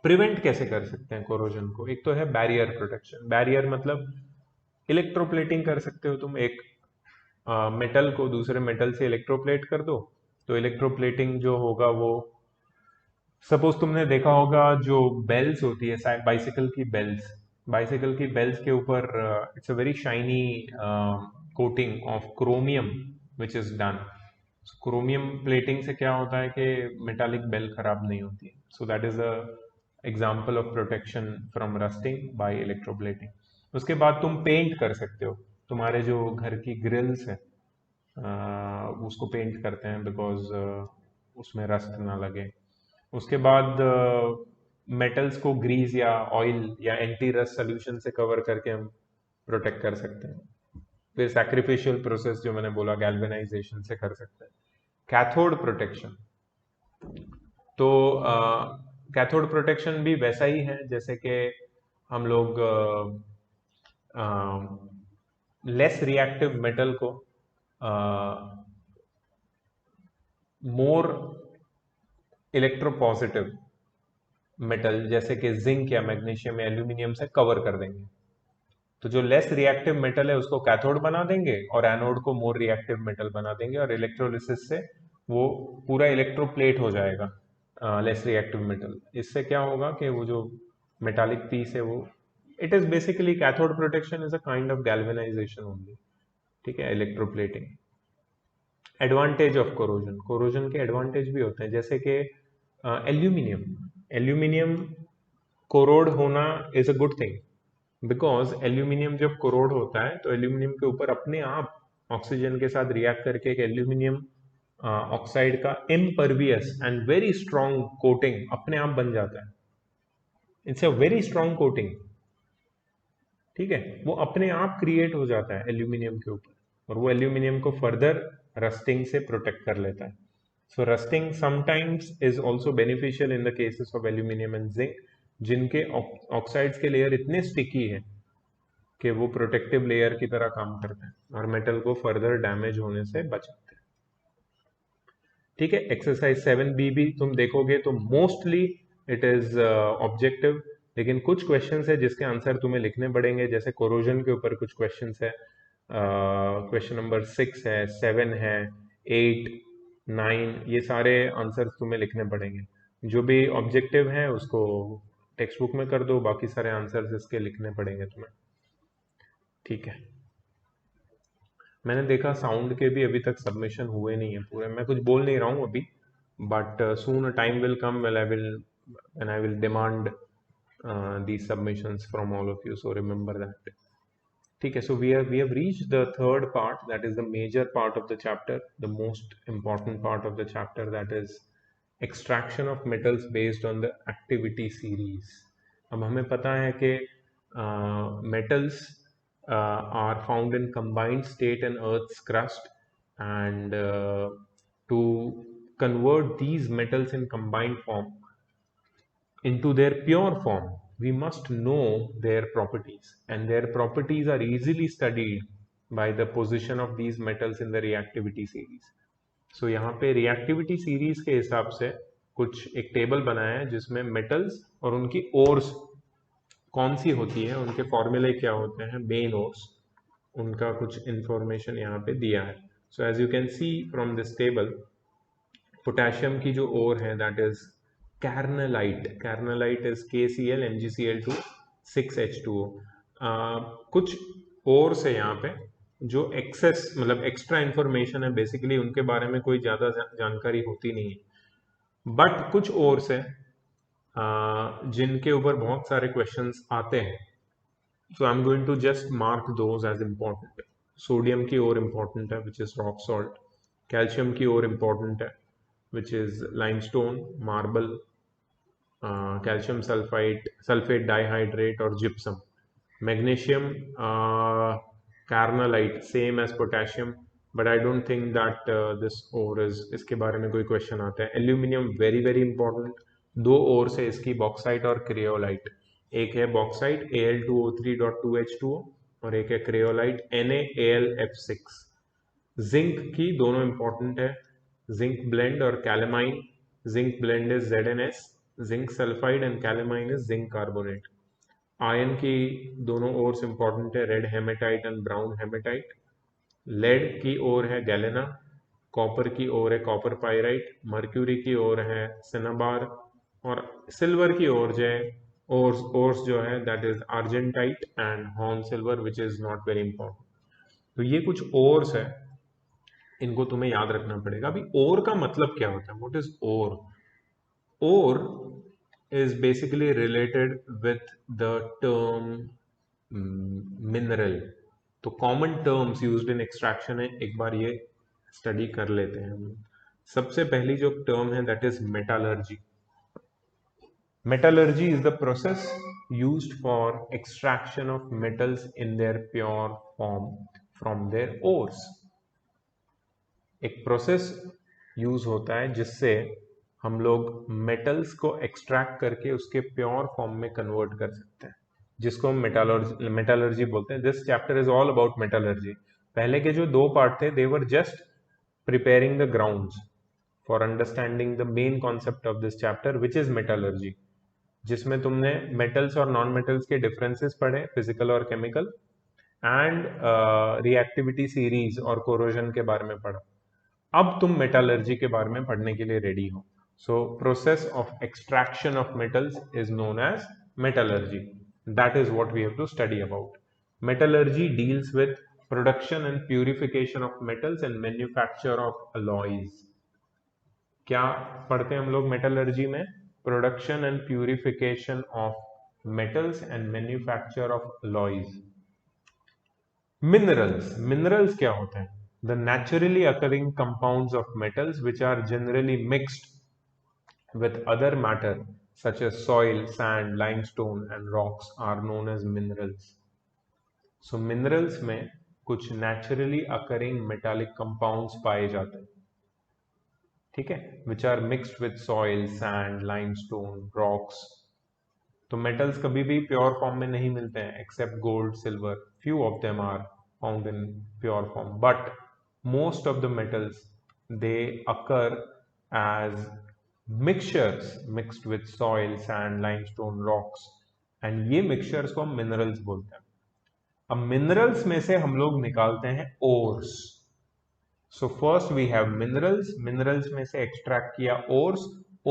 Prevent कैसे कर सकते हैं कोरोजन को? एक तो है बैरियर प्रोटेक्शन। बैरियर मतलब इलेक्ट्रोप्लेटिंग कर सकते हो तुम, एक मेटल को दूसरे मेटल से इलेक्ट्रोप्लेट कर दो, तो इलेक्ट्रोप्लेटिंग जो होगा वो, सपोज तुमने देखा होगा जो बेल्स होती है बाइसिकल की बेल्स, बाइसिकल की बेल्स के ऊपर it's a very shiny coating of chromium which is done. Chromium plating से क्या होता है कि मेटालिक बेल खराब नहीं होती है। So that is a example of protection from rusting by electroplating. उसके बाद तुम पेंट कर सकते हो, तुम्हारे जो घर की ग्रिल्स है उसको पेंट करते हैं बिकॉज उसमें रस्ट ना लगे। उसके बाद मेटल्स को ग्रीस या ऑयल या एंटी रस्ट सोल्यूशन से कवर करके हम प्रोटेक्ट कर सकते हैं। फिर सैक्रिफिशियल प्रोसेस जो मैंने बोला गैल्वेनाइजेशन से कर सकते हैं। कैथोड प्रोटेक्शन, तो कैथोड प्रोटेक्शन भी वैसा ही है जैसे कि हम लोग लेस रिएक्टिव मेटल को मोर इलेक्ट्रोपॉजिटिव मेटल जैसे कि जिंक या मैग्नीशियम या एल्यूमिनियम से कवर कर देंगे। तो जो लेस रिएक्टिव मेटल है उसको कैथोड बना देंगे और एनोड को मोर रिएक्टिव मेटल बना देंगे, और इलेक्ट्रोलिसिस से वो पूरा इलेक्ट्रोप्लेट हो जाएगा लेस रिएक्टिव मेटल। इससे क्या होगा कि वो जो मेटालिक पीस है वो, it is basically cathode protection is a kind of galvanisation only, ठीक है, electroplating. Advantage of corrosion, corrosion के एडवांटेज भी होते हैं जैसे कि एल्यूमिनियम, एल्यूमिनियम कोरोड होना is a good thing, because aluminium जब कोरोड होता है तो एल्यूमिनियम के ऊपर अपने आप ऑक्सीजन के साथ रिएक्ट करके एक एल्यूमिनियम ऑक्साइड का impervious and very strong coating अपने आप बन जाता है। It's a very strong coating, ठीक है, वो अपने आप क्रिएट हो जाता है एल्यूमिनियम के ऊपर, और वो एल्यूमिनियम को फर्दर रस्टिंग से प्रोटेक्ट कर लेता है। So rusting sometimes is also beneficial in the cases of aluminium and zinc, जिनके ऑक्साइड्स के लेयर इतने स्टिकी है कि वो प्रोटेक्टिव लेयर की तरह काम करते हैं और मेटल को फर्दर डैमेज होने से बचाते हैं। ठीक है, एक्सरसाइज 7B भी तुम देखोगे तो मोस्टली इट इज ऑब्जेक्टिव, लेकिन कुछ क्वेश्चंस है जिसके आंसर तुम्हें लिखने पड़ेंगे, जैसे कोरोजन के ऊपर कुछ क्वेश्चंस है, क्वेश्चन नंबर 6 है, 7 है, 8, 9, ये सारे आंसर तुम्हें लिखने पड़ेंगे। जो भी ऑब्जेक्टिव है उसको टेक्स्ट बुक में कर दो, बाकी सारे आंसर्स इसके लिखने पड़ेंगे तुम्हें, ठीक है। मैंने देखा साउंड के भी अभी तक सबमिशन हुए नहीं है पूरे, मैं कुछ बोल नहीं रहा हूँ अभी, but soon a time will come when I will demand these submissions from all of you, so remember that. ठीक है, so we have reached the third part, that is the major part of the chapter, the most important part of the chapter, that is extraction of metals based on the activity series. अब हमें पता है कि metals are found in combined state in Earth's crust, and to convert these metals in combined form into their pure form, we must know their properties, and their properties are easily studied by the position of these metals in the reactivity series. So यहाँ पे reactivity series के हिसाब से कुछ एक table बनाया है जिसमें metals और उनकी ओर्स कौन सी होती है, उनके फॉर्मूले क्या होते हैं, मेन ओर्स, उनका कुछ इंफॉर्मेशन यहाँ पे दिया है। So as you can see from this table, potassium की जो ओर है that is carnallite, carnallite is KCl MgCl2 6H2O। कुछ और से यहाँ पे जो एक्सेस मतलब एक्स्ट्रा इंफॉर्मेशन है, बेसिकली उनके बारे में कोई ज़्यादा जानकारी होती नहीं है, बट कुछ और से जिनके ऊपर बहुत सारे क्वेश्चंस आते हैं। So I am going to just mark those as important. Sodium की ओर इम्पॉर्टेंट है which is rock salt, calcium की ओर इम्पॉर्टेंट है which is limestone, marble, calcium sulfate dihydrate और gypsum. Magnesium, carnallite, same as potassium, but I don't think that this ore is, इसके बारे में कोई question आता है। एल्यूमिनियम वेरी वेरी इंपॉर्टेंट, दो ओर से इसकी बॉक्साइट और क्रियोलाइट, एक है बॉक्साइट Al2O3.2H2O और एक है क्रियोलाइट NaAlF6। जिंक की दोनों इंपॉर्टेंट है, zinc blend or calamine. Zinc blend is ZnS, zinc sulfide and calamine is zinc carbonate. Iron की दोनों ओर्स इंपॉर्टेंट है, red hematite and brown hematite. Lead की ओर है गैलेना, कॉपर की ओर है कॉपर पाइराइट, मर्क्यूरी की ore है cinnabar, और सिल्वर की ओर जो है ओर्स जो है that is आर्जेंटाइट and horn silver which is not very important. तो ये कुछ ओर्स है, इनको तुम्हें याद रखना पड़ेगा. अभी ओर का मतलब क्या होता है? What is ore? Ore is basically related with the term mineral. तो common terms used in extraction है, एक बार ये स्टडी कर लेते हैं हम. सबसे पहली जो टर्म है that is metallurgy. Metallurgy is the process used for extraction of metals in their pure form from their ores. एक प्रोसेस यूज होता है जिससे हम लोग मेटल्स को एक्सट्रैक्ट करके उसके प्योर फॉर्म में कन्वर्ट कर सकते हैं, जिसको हम मेटालर्जी बोलते हैं. This chapter is all about metallurgy. पहले के जो 2 पार्ट थे they were just preparing the grounds for understanding the main concept of this chapter which is metallurgy, जिसमें तुमने मेटल्स और नॉन मेटल्स के डिफरेंसेस पढ़े, फिजिकल और केमिकल, एंड रिएक्टिविटी सीरीज और कोरोजन के बारे में पढ़ा. अब तुम मेटालर्जी के बारे में पढ़ने के लिए रेडी हो. So process of extraction of metals is known as metallurgy. That is what we have to study about. Metallurgy deals with production and purification of metals and manufacture of alloys. क्या पढ़ते हैं हम लोग metallurgy में? Production and purification of metals and manufacture of alloys. Minerals क्या होते हैं? The naturally occurring compounds of metals which are generally mixed with other matter such as soil, sand, limestone and rocks are known as minerals. So minerals में कुछ naturally occurring metallic compounds पाए जाते हैं, ठीक है, which are mixed with soil, sand, limestone, rocks. तो metals कभी भी pure form में नहीं मिलते हैं except gold, silver. Few of them are found in pure form, but most of the metals they occur as mixtures mixed with soil, sand, limestone, rocks, and ये mixtures को हम minerals बोलते हैं. अब minerals में से हम लोग निकालते हैं ores. So first we have minerals. Minerals में से extract किया ores.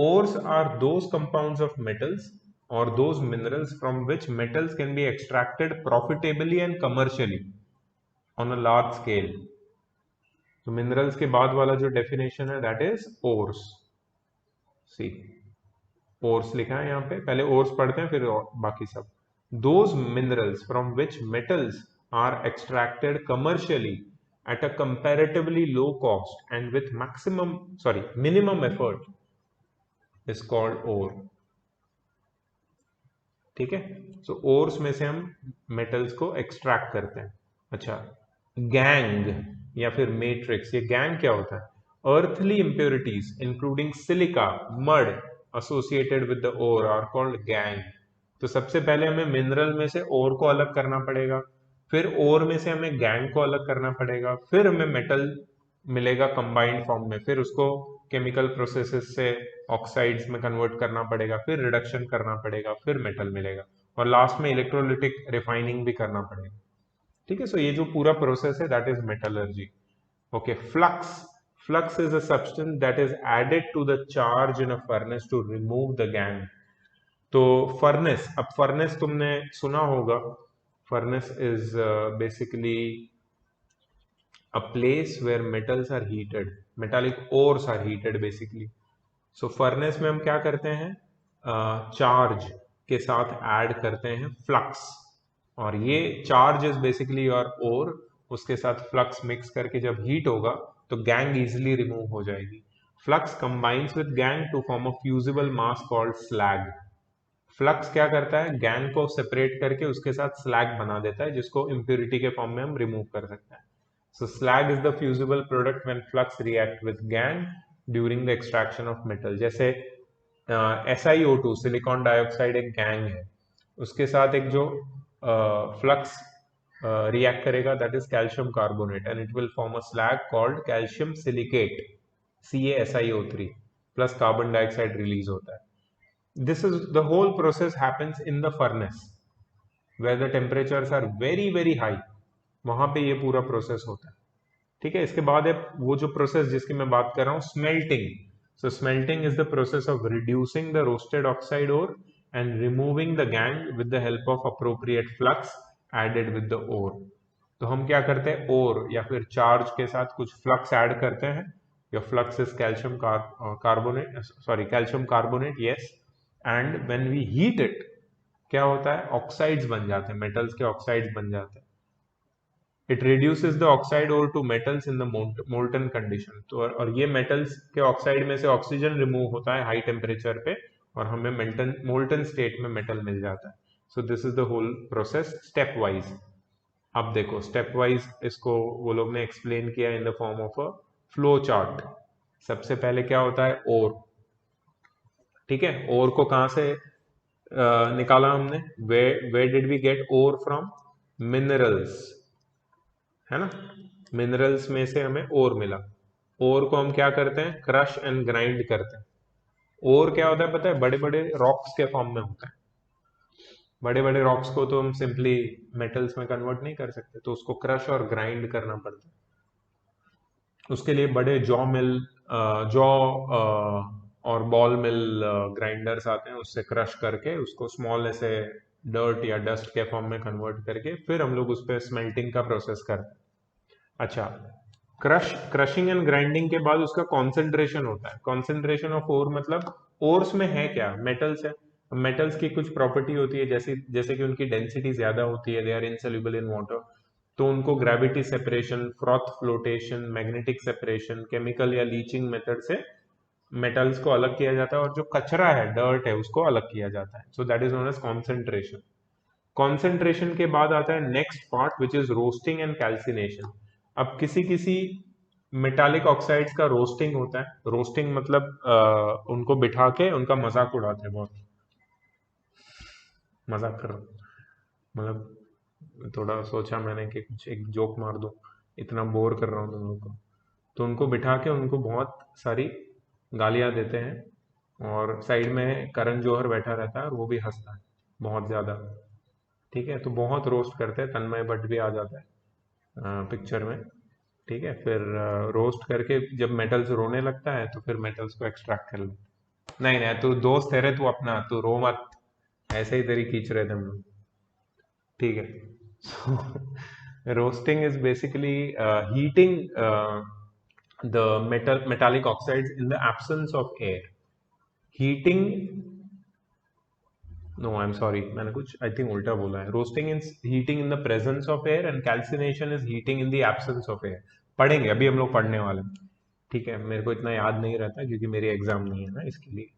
Ores are those compounds of metals or those minerals from which metals can be extracted profitably and commercially on a large scale. तो minerals के बाद वाला जो definition है that is ores. See ores लिखा है यहाँ पे, पहले ओर्स पढ़ते हैं फिर बाकी सब. Those minerals from which metals are extracted commercially at a comparatively low cost and with minimum effort is called ore. ठीक है, सो ओर्स में से हम मेटल्स को एक्सट्रैक्ट करते हैं. अच्छा, गैंग या फिर मैट्रिक्स, ये गैंग क्या होता है? Earthly impurities including silica, mud associated with the ore are called gangue. तो सबसे पहले हमें मिनरल में से ओर को अलग करना पड़ेगा, फिर ओर में से हमें गैंग को अलग करना पड़ेगा, फिर हमें मेटल मिलेगा कंबाइंड फॉर्म में, फिर उसको केमिकल प्रोसेसेस से ऑक्साइड्स में कन्वर्ट करना पड़ेगा, फिर रिडक्शन करना पड़ेगा, फिर मेटल मिलेगा, और लास्ट में इलेक्ट्रोलिटिक रिफाइनिंग भी करना पड़ेगा. ठीक है, सो ये जो पूरा प्रोसेस है that is metallurgy. Okay, flux. Flux is a substance that is added to the charge in a furnace to remove the gangue. तो furnace, अब furnace तुमने सुना होगा. Furnace is basically a place where metals are heated, metallic ores are heated basically. So furnace में हम क्या करते हैं? चार्ज के साथ ऐड करते हैं फ्लक्स, और ये चार्ज इज बेसिकली योर ओर, उसके साथ फ्लक्स मिक्स करके जब हीट होगा तो गैंग इजिली रिमूव हो जाएगी. Flux combines with gangue to form a fusible mass called slag. Flux क्या करता है? गैंग को सेपरेट करके उसके साथ स्लैग बना देता है, जिसको इम्प्योरिटी के फॉर्म में हम रिमूव कर सकते हैं. So slag is the fusible product when flux react with gangue during the extraction of metal. जैसे SiO2 सिलिकॉन डाइऑक्साइड एक गैंग है, उसके साथ एक जो फ्लक्स react करेगा that is calcium carbonate and it will form a slag called calcium silicate. CaSiO3 plus carbon dioxide release होता है। This is the whole process happens in the furnace where the temperatures are very very high, वहां पे ये पूरा process होता है। ठीक है, इसके बाद है वो जो प्रोसेस जिसकी मैं बात कर रहा हूँ, smelting. So smelting is the process of reducing the roasted oxide ore and removing the gangue with the help of appropriate flux added with the ore. तो हम क्या करते हैं, ओर या फिर चार्ज के साथ कुछ फ्लक्स ऐड करते हैं। Your flux is calcium carbonate, sorry calcium carbonate, yes. And when we heat it, क्या होता है, ऑक्साइड्स बन जाते हैं, मेटल्स के ऑक्साइड्स बन जाते हैं। It reduces the oxide ore to metals in the molten condition. तो और ये मेटल्स के ऑक्साइड में से ऑक्सीजन रिमूव होता है हाई टेम्परेचर पे, और हमें मोल्टन स्टेट में मेटल मिल जाता है। So this is the whole process step wise. अब देखो स्टेप वाइज इसको वो लोग ने एक्सप्लेन किया इन the form of a flow chart. सबसे पहले क्या होता है, ओर। ठीक है, ओर को कहां से निकाला हमने, where did we get ore from, minerals, है ना। मिनरल्स में से हमें ओर मिला। ओर को हम क्या करते हैं, क्रश एंड ग्राइंड करते हैं। ओर क्या होता है पता है, बड़े बड़े रॉक्स के फॉर्म में होता है। बड़े बड़े रॉक्स को तो हम सिंपली मेटल्स में कन्वर्ट नहीं कर सकते, तो उसको क्रश और ग्राइंड करना पड़ता है। उसके लिए बड़े जॉ और बॉल मिल ग्राइंडर्स आते हैं, उससे क्रश करके उसको स्मॉल ऐसे डर्ट या डस्ट के फॉर्म में कन्वर्ट करके फिर हम लोग उस पर स्मेल्टिंग का प्रोसेस करते हैं। अच्छा, क्रशिंग एंड ग्राइंडिंग के बाद उसका कॉन्सेंट्रेशन होता है। कॉन्सेंट्रेशन ऑफ ओर मतलब ओर्स में है क्या, मेटल्स है। मेटल्स की कुछ प्रॉपर्टी होती है, जैसे जैसे कि उनकी डेंसिटी ज्यादा होती है, they are insoluble in water, तो उनको gravity separation, froth flotation, magnetic separation, chemical या लीचिंग मेथड से मेटल्स को अलग किया जाता है, और जो कचरा है, डर्ट है, उसको अलग किया जाता है। So that is known as concentration. Concentration के बाद आता है next part which is roasting and calcination. अब किसी किसी मेटालिक ऑक्साइड्स का रोस्टिंग होता है। रोस्टिंग मतलब उनको बिठा के उनका मजाक उड़ाते हैं, बहुत मजाक कर रहा हूँ, मतलब थोड़ा सोचा मैंने कि कुछ एक जोक मार दूं, इतना बोर कर रहा हूँ तुम लोग को। तो उनको बिठा के उनको बहुत सारी गालियां देते हैं, और साइड में करण जौहर बैठा रहता है और वो भी हंसता है बहुत ज्यादा। ठीक है, तो बहुत रोस्ट करते हैं, तन्मय भट्ट भी आ जाता है पिक्चर में। ठीक है, फिर रोस्ट करके जब मेटल्स रोने लगता है तो फिर मेटल्स को एक्सट्रैक्ट कर लेते। नहीं नहीं, तू दोस्त है रे, तू अपना, तू रो मत, ऐसे ही तेरी खींच रहे थे हम लोग। ठीक है, so roasting is basically heating the metallic oxides in the absence of air. Heating, no I'm sorry, मैंने कुछ I think उल्टा बोला है। roasting is heating in the presence of air and calcination is heating in the absence of air। पढ़ेंगे, अभी हम लोग पढ़ने वाले हैं। ठीक है, मेरे को इतना याद नहीं रहता क्योंकि मेरी एग्जाम नहीं है ना, इसके लिए।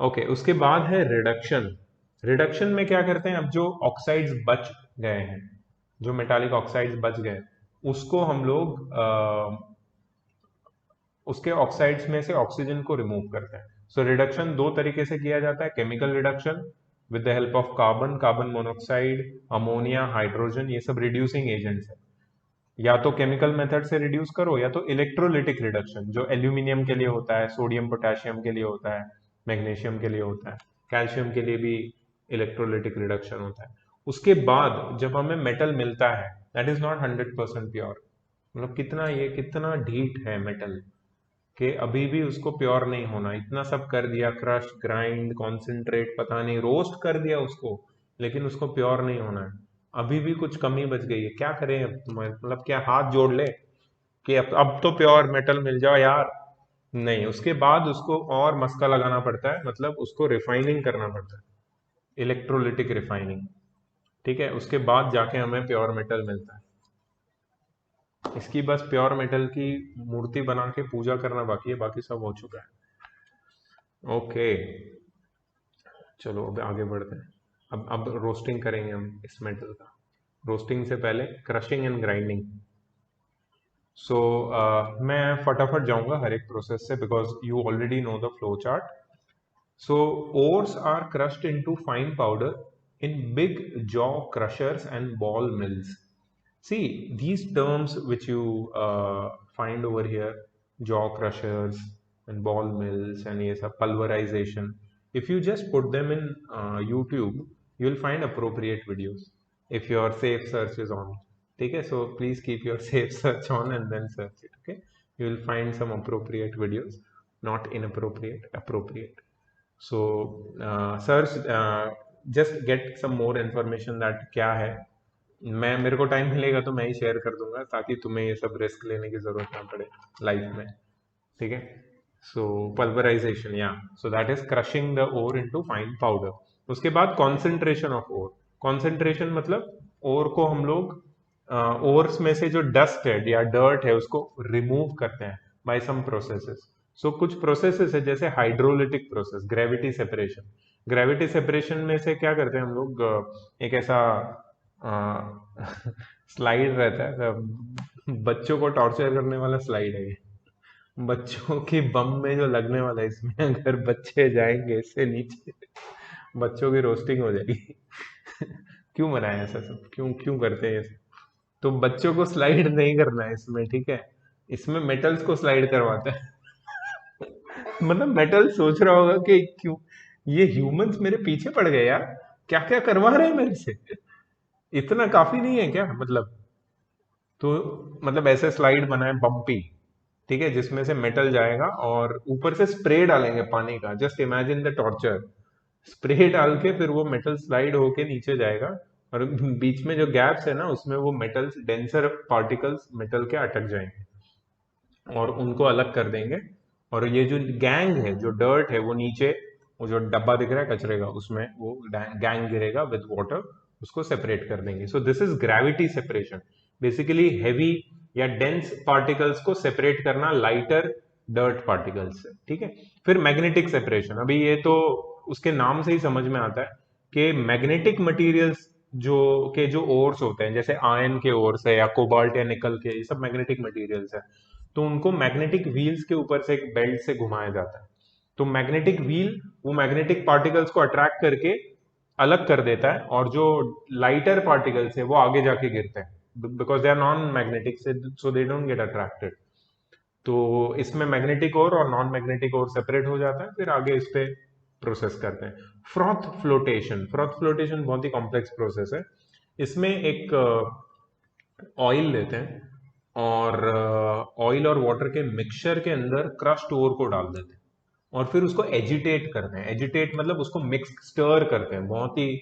ओके, उसके बाद है रिडक्शन। रिडक्शन में क्या करते हैं, अब जो ऑक्साइड्स बच गए हैं, जो मेटालिक ऑक्साइड्स बच गए, उसको हम लोग उसके ऑक्साइड्स में से ऑक्सीजन को रिमूव करते हैं। सो रिडक्शन दो तरीके से किया जाता है, chemical reduction with the help of carbon, carbon monoxide, ammonia, hydrogen, ये सब रिड्यूसिंग एजेंट्स है। या तो केमिकल मेथड से रिड्यूस करो, या तो इलेक्ट्रोलिटिक रिडक्शन, जो एल्यूमिनियम के लिए होता है, सोडियम पोटेशियम के लिए होता है, मैग्नीशियम के लिए होता है, कैल्शियम के लिए भी इलेक्ट्रोलिटिक रिडक्शन होता है। उसके बाद जब हमें मेटल मिलता है, दैट इज नॉट 100% प्योर। मतलब कितना, ये कितना ढीठ है मेटल, कि अभी भी उसको प्योर नहीं होना। इतना सब कर दिया, क्रश, ग्राइंड, कॉन्सेंट्रेट, पता नहीं रोस्ट कर दिया उसको, लेकिन उसको प्योर नहीं होना है। अभी भी कुछ कमी बच गई है, क्या करें अब, मतलब क्या हाथ जोड़ ले कि अब तो प्योर मेटल मिल जाओ यार। नहीं, उसके बाद उसको और मस्का लगाना पड़ता है, मतलब उसको रिफाइनिंग करना पड़ता है, इलेक्ट्रोलिटिक रिफाइनिंग। ठीक है, उसके बाद जाके हमें प्योर मेटल मिलता है। इसकी बस प्योर मेटल की मूर्ति बना के पूजा करना बाकी है, बाकी सब हो चुका है। ओके, चलो अब आगे बढ़ते हैं। अब रोस्टिंग करेंगे हम इस मेटल का। रोस्टिंग से पहले क्रशिंग एंड ग्राइंडिंग। सो मैं फटाफट जाऊंगा हर एक प्रोसेस से, because you already know the flow chart. So ores are crushed into fine powder in big jaw crushers and ball mills. See, these terms which you find over here, jaw crushers and ball mills and ये सब pulverization. If you just put them in YouTube, you'll find appropriate videos if your safe search is on. ठीक है, so please keep your safe search on and then search it. Okay, you will find some appropriate videos, not inappropriate, appropriate. So search, just get some more information that क्या है. मैं मेरे को time मिलेगा तो मैं ही शेयर कर दूंगा ताकि तुम्हें ये सब रिस्क लेने की जरूरत ना पड़े लाइफ में. ठीक है. सो पल्वराइजेशन, या so that is crushing the ore into fine powder. उसके बाद कॉन्सेंट्रेशन ऑफ ओर. कॉन्सेंट्रेशन मतलब ओर को हम लोग ओर्स में से जो डस्ट है या डर्ट है उसको रिमूव करते हैं बाय सम प्रोसेसेस. सो कुछ प्रोसेसेस है जैसे hydrolytic process, gravity separation. Gravity separation में से क्या करते हैं हम लोग, एक ऐसा स्लाइड रहता है, बच्चों को टॉर्चर करने वाला स्लाइड है ये. बच्चों की बम में जो लगने वाला है, इसमें अगर बच्चे जाएंगे इससे नीचे बच्चों की रोस्टिंग हो जाएगी. क्यों बनाया ऐसा सब, क्यों क्यों करते हैं ऐसा. तो बच्चों को स्लाइड नहीं करना है इसमें, ठीक है. इसमें मेटल्स को स्लाइड करवाता है. मतलब मेटल सोच रहा होगा कि क्यों ये ह्यूमंस मेरे पीछे पड़ गए यार, क्या क्या करवा रहे हैं मेरे से, इतना काफी नहीं है क्या मतलब. तो मतलब ऐसे स्लाइड बनाए बम्पी, ठीक है, जिसमें से मेटल जाएगा और ऊपर से स्प्रे डालेंगे पानी का. Just imagine the torture. Spray डाल के फिर वो मेटल स्लाइड होके नीचे जाएगा और बीच में जो गैप्स है ना उसमें वो मेटल्स, डेंसर पार्टिकल्स मेटल के अटक जाएंगे और उनको अलग कर देंगे. और ये जो गैंग है, जो डर्ट है, वो नीचे, वो जो डब्बा दिख रहा है कचरे का, उसमें वो गैंग गिरेगा विद वाटर, उसको सेपरेट कर देंगे. सो this is gravity separation. Basically heavy या डेंस पार्टिकल्स को सेपरेट करना लाइटर डर्ट पार्टिकल्स से. ठीक है. फिर मैग्नेटिक सेपरेशन. अभी ये तो उसके नाम से ही समझ में आता है कि मैग्नेटिक मटेरियल्स जो ओर्स होते हैं, जैसे आयरन के ओर्स है या कोबाल्ट या निकल के, ये सब मैग्नेटिक मटेरियल्स है. तो उनको मैग्नेटिक व्हील्स के ऊपर से एक बेल्ट से घुमाया जाता है. तो मैग्नेटिक व्हील वो मैग्नेटिक पार्टिकल्स को अट्रैक्ट करके अलग कर देता है और जो लाइटर पार्टिकल्स है वो आगे जाके गिरते हैं because they are non magnetic, so they don't get attracted. तो इसमें मैग्नेटिक और नॉन मैग्नेटिक और सेपरेट हो जाता है. फिर आगे इस पे प्रोसेस करते हैं. Froth flotation. फ्रॉथ फ्लोटेशन बहुत ही कॉम्प्लेक्स प्रोसेस है. इसमें एक ऑयल लेते हैं और ऑयल और वाटर के मिक्सचर के अंदर क्रश्ड ओर को डाल देते हैं और फिर उसको एजिटेट करते हैं. एजिटेट मतलब उसको मिक्स, स्टर करते हैं बहुत ही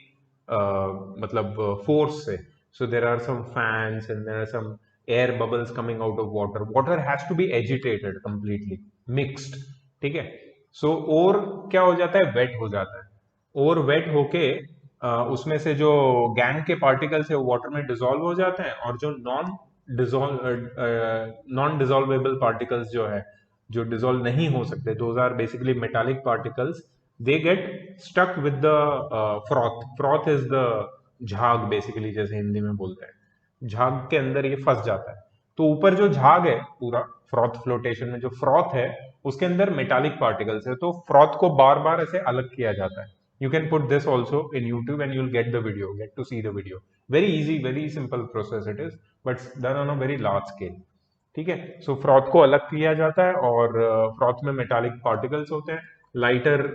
मतलब फोर्स से. So there are some fans and there are some air bubbles coming out of water. Water has to be agitated completely mixed. ठीक है. सो और क्या हो जाता है, वेट हो जाता है. और वेट होके उसमें से जो गैंग के पार्टिकल्स है वो वाटर में डिसॉल्व हो जाते हैं और जो नॉन डिसॉल्वेबल पार्टिकल्स जो है, जो डिसॉल्व नहीं हो सकते, those are basically metallic particles, they get stuck with the froth. Froth is the झाग बेसिकली, जैसे हिंदी में बोलते हैं. झाग के अंदर ये फंस जाता है. तो ऊपर जो झाग है पूरा फ्रॉथ फ्लोटेशन में, जो फ्रॉथ है उसके अंदर मेटालिक पार्टिकल्स है, तो फ्रॉथ को बार बार ऐसे अलग किया जाता है. You can put this also in YouTube and you'll get the video, get to see the video. Very easy, very simple process it is, but it's done on a very large scale. ठीक है. सो froth को अलग किया जाता है और froth में metallic particles होते हैं. लाइटर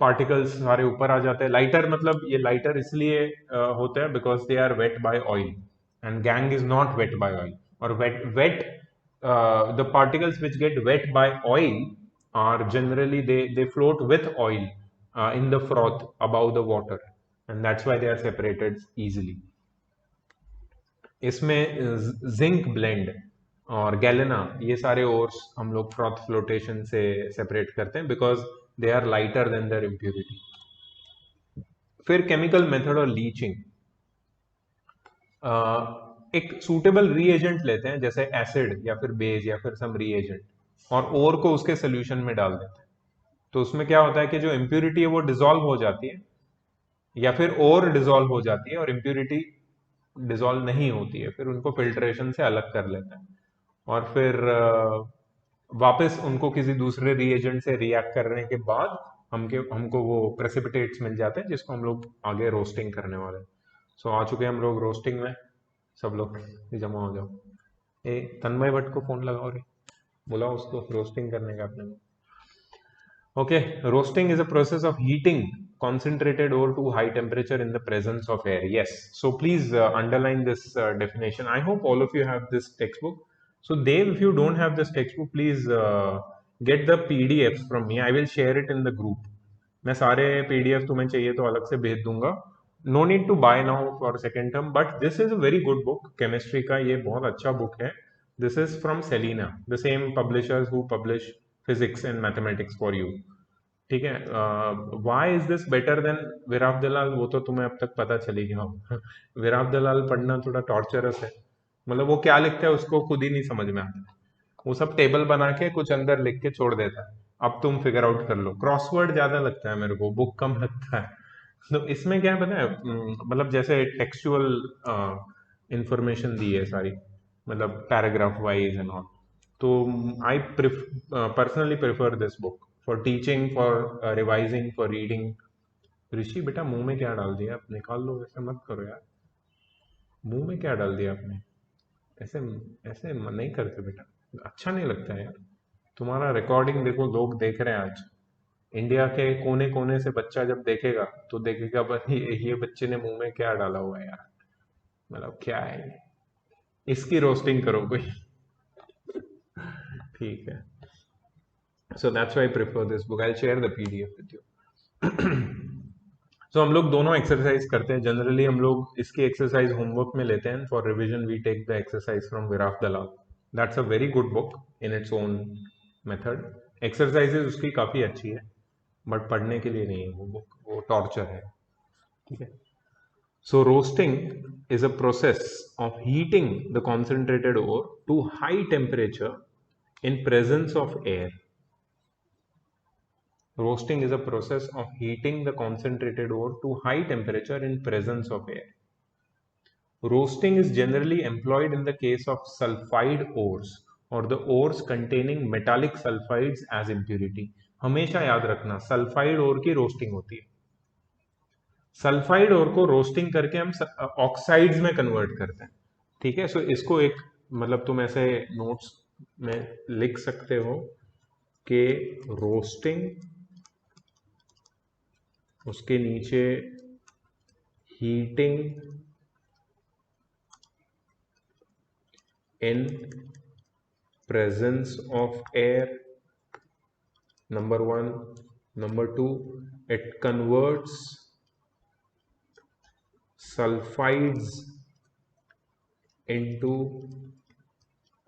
पार्टिकल्स सारे ऊपर आ जाते हैं. लाइटर मतलब ये लाइटर इसलिए होते हैं because they are wet by oil and gangue is not wet by oil. और wet the particles which get wet by oil are generally they float with oil in the froth above the water, and that's why they are separated easily. इसमें zinc blende और galena, ये सारे ores हम लोग froth flotation से separate करते हैं because they are lighter than their impurity. फिर केमिकल मेथड और लीचिंग. एक सूटेबल रीएजेंट लेते हैं जैसे एसिड या फिर बेस या फिर सम रीएजेंट और ओर को उसके सोल्यूशन में डाल देते हैं. तो उसमें क्या होता है कि जो इम्प्यूरिटी है वो डिसॉल्व हो जाती है या फिर और डिसॉल्व हो जाती है और इम्प्यूरिटी डिसॉल्व नहीं होती है. फिर उनको फिल्ट्रेशन से अलग कर लेते हैं और फिर वापस उनको किसी दूसरे रीएजेंट से रिएक्ट करने के बाद हमको वो प्रेसिपिटेट्स मिल जाते हैं जिसको हम लोग आगे रोस्टिंग करने वाले हैं. सो आ चुके हैं हम लोग रोस्टिंग में. सब लोग जमा हो जाओ. ए तन्मय भट्ट को फोन लगाओ रे. बोला उसको रोस्टिंग करने का अपने। Okay, roasting is a process of heating concentrated ore to high temperature in the presence of air. Yes, so please underline this definition. I hope all of you have this textbook. So Dave, if you don't have this textbook, please get the PDFs from me. I will share it in the group. मैं सारे PDF तुम्हें चाहिए तो अलग से भेज दूंगा. No need to buy now for second term, but this is a very good book. Chemistry का ये बहुत अच्छा book है. This is from Selena, the same publishers who publish physics and mathematics for you. ठीक है. Why is this better than Viraf Dalal, वो तो तुम्हें अब तक पता चली गया हो. विराव दलाल पढ़ना थोड़ा टॉर्चरस है. मतलब वो क्या लिखता है उसको खुद ही नहीं समझ में आता. वो सब टेबल बना के कुछ अंदर लिख के छोड़ देता है, अब तुम फिगर आउट कर लो. क्रॉसवर्ड ज्यादा लगता है मेरे को, बुक कम लगता है. तो इसमें क्या है पता है, मतलब जैसे टेक्सचुअल इंफॉर्मेशन दी है सारी, मतलब पैराग्राफ वाइज एंड ऑल. तो I personally prefer this book for teaching, for revising, for reading. Rishi बेटा मुंह में क्या डाल दिया, आप निकाल लो, ऐसे मत करो यार. मुंह में क्या डाल दिया आपने, ऐसे ऐसे नहीं करते बेटा, अच्छा नहीं लगता है यार. तुम्हारा रिकॉर्डिंग देखो, लोग देख रहे हैं आज. इंडिया के कोने कोने से बच्चा जब देखेगा तो देखेगा बस ये बच्चे ने मुंह में क्या डाला हुआ है यार, मतलब क्या है ये? इसकी रोस्टिंग करो कोई. ठीक है. So that's why I prefer this book. I'll share the PDF with you. So हम लोग दोनों एक्सरसाइज करते हैं. जनरली हम लोग इसकी एक्सरसाइज होमवर्क में लेते हैं. For revision we take the exercise from Viraf Dalal. That's a very good book in its own method. Exercises उसकी काफ़ी अच्छी है, बट पढ़ने के लिए नहीं है वो बुक, वो टॉर्चर है. ठीक है. So roasting is a process of heating the concentrated ore to high temperature in presence of air. Roasting is a process of heating the concentrated ore to high temperature in presence of air. Roasting is generally employed in the case of sulfide ores or the ores containing metallic sulfides as impurity. हमेशा याद रखना sulphide ओर की roasting होती है. Sulphide ओर को roasting करके हम oxides में कन्वर्ट करते हैं. ठीक है. सो इसको एक मतलब तुम ऐसे नोट्स में लिख सकते हो कि रोस्टिंग, उसके नीचे heating in presence of air, number 1. Number 2, it converts sulfides into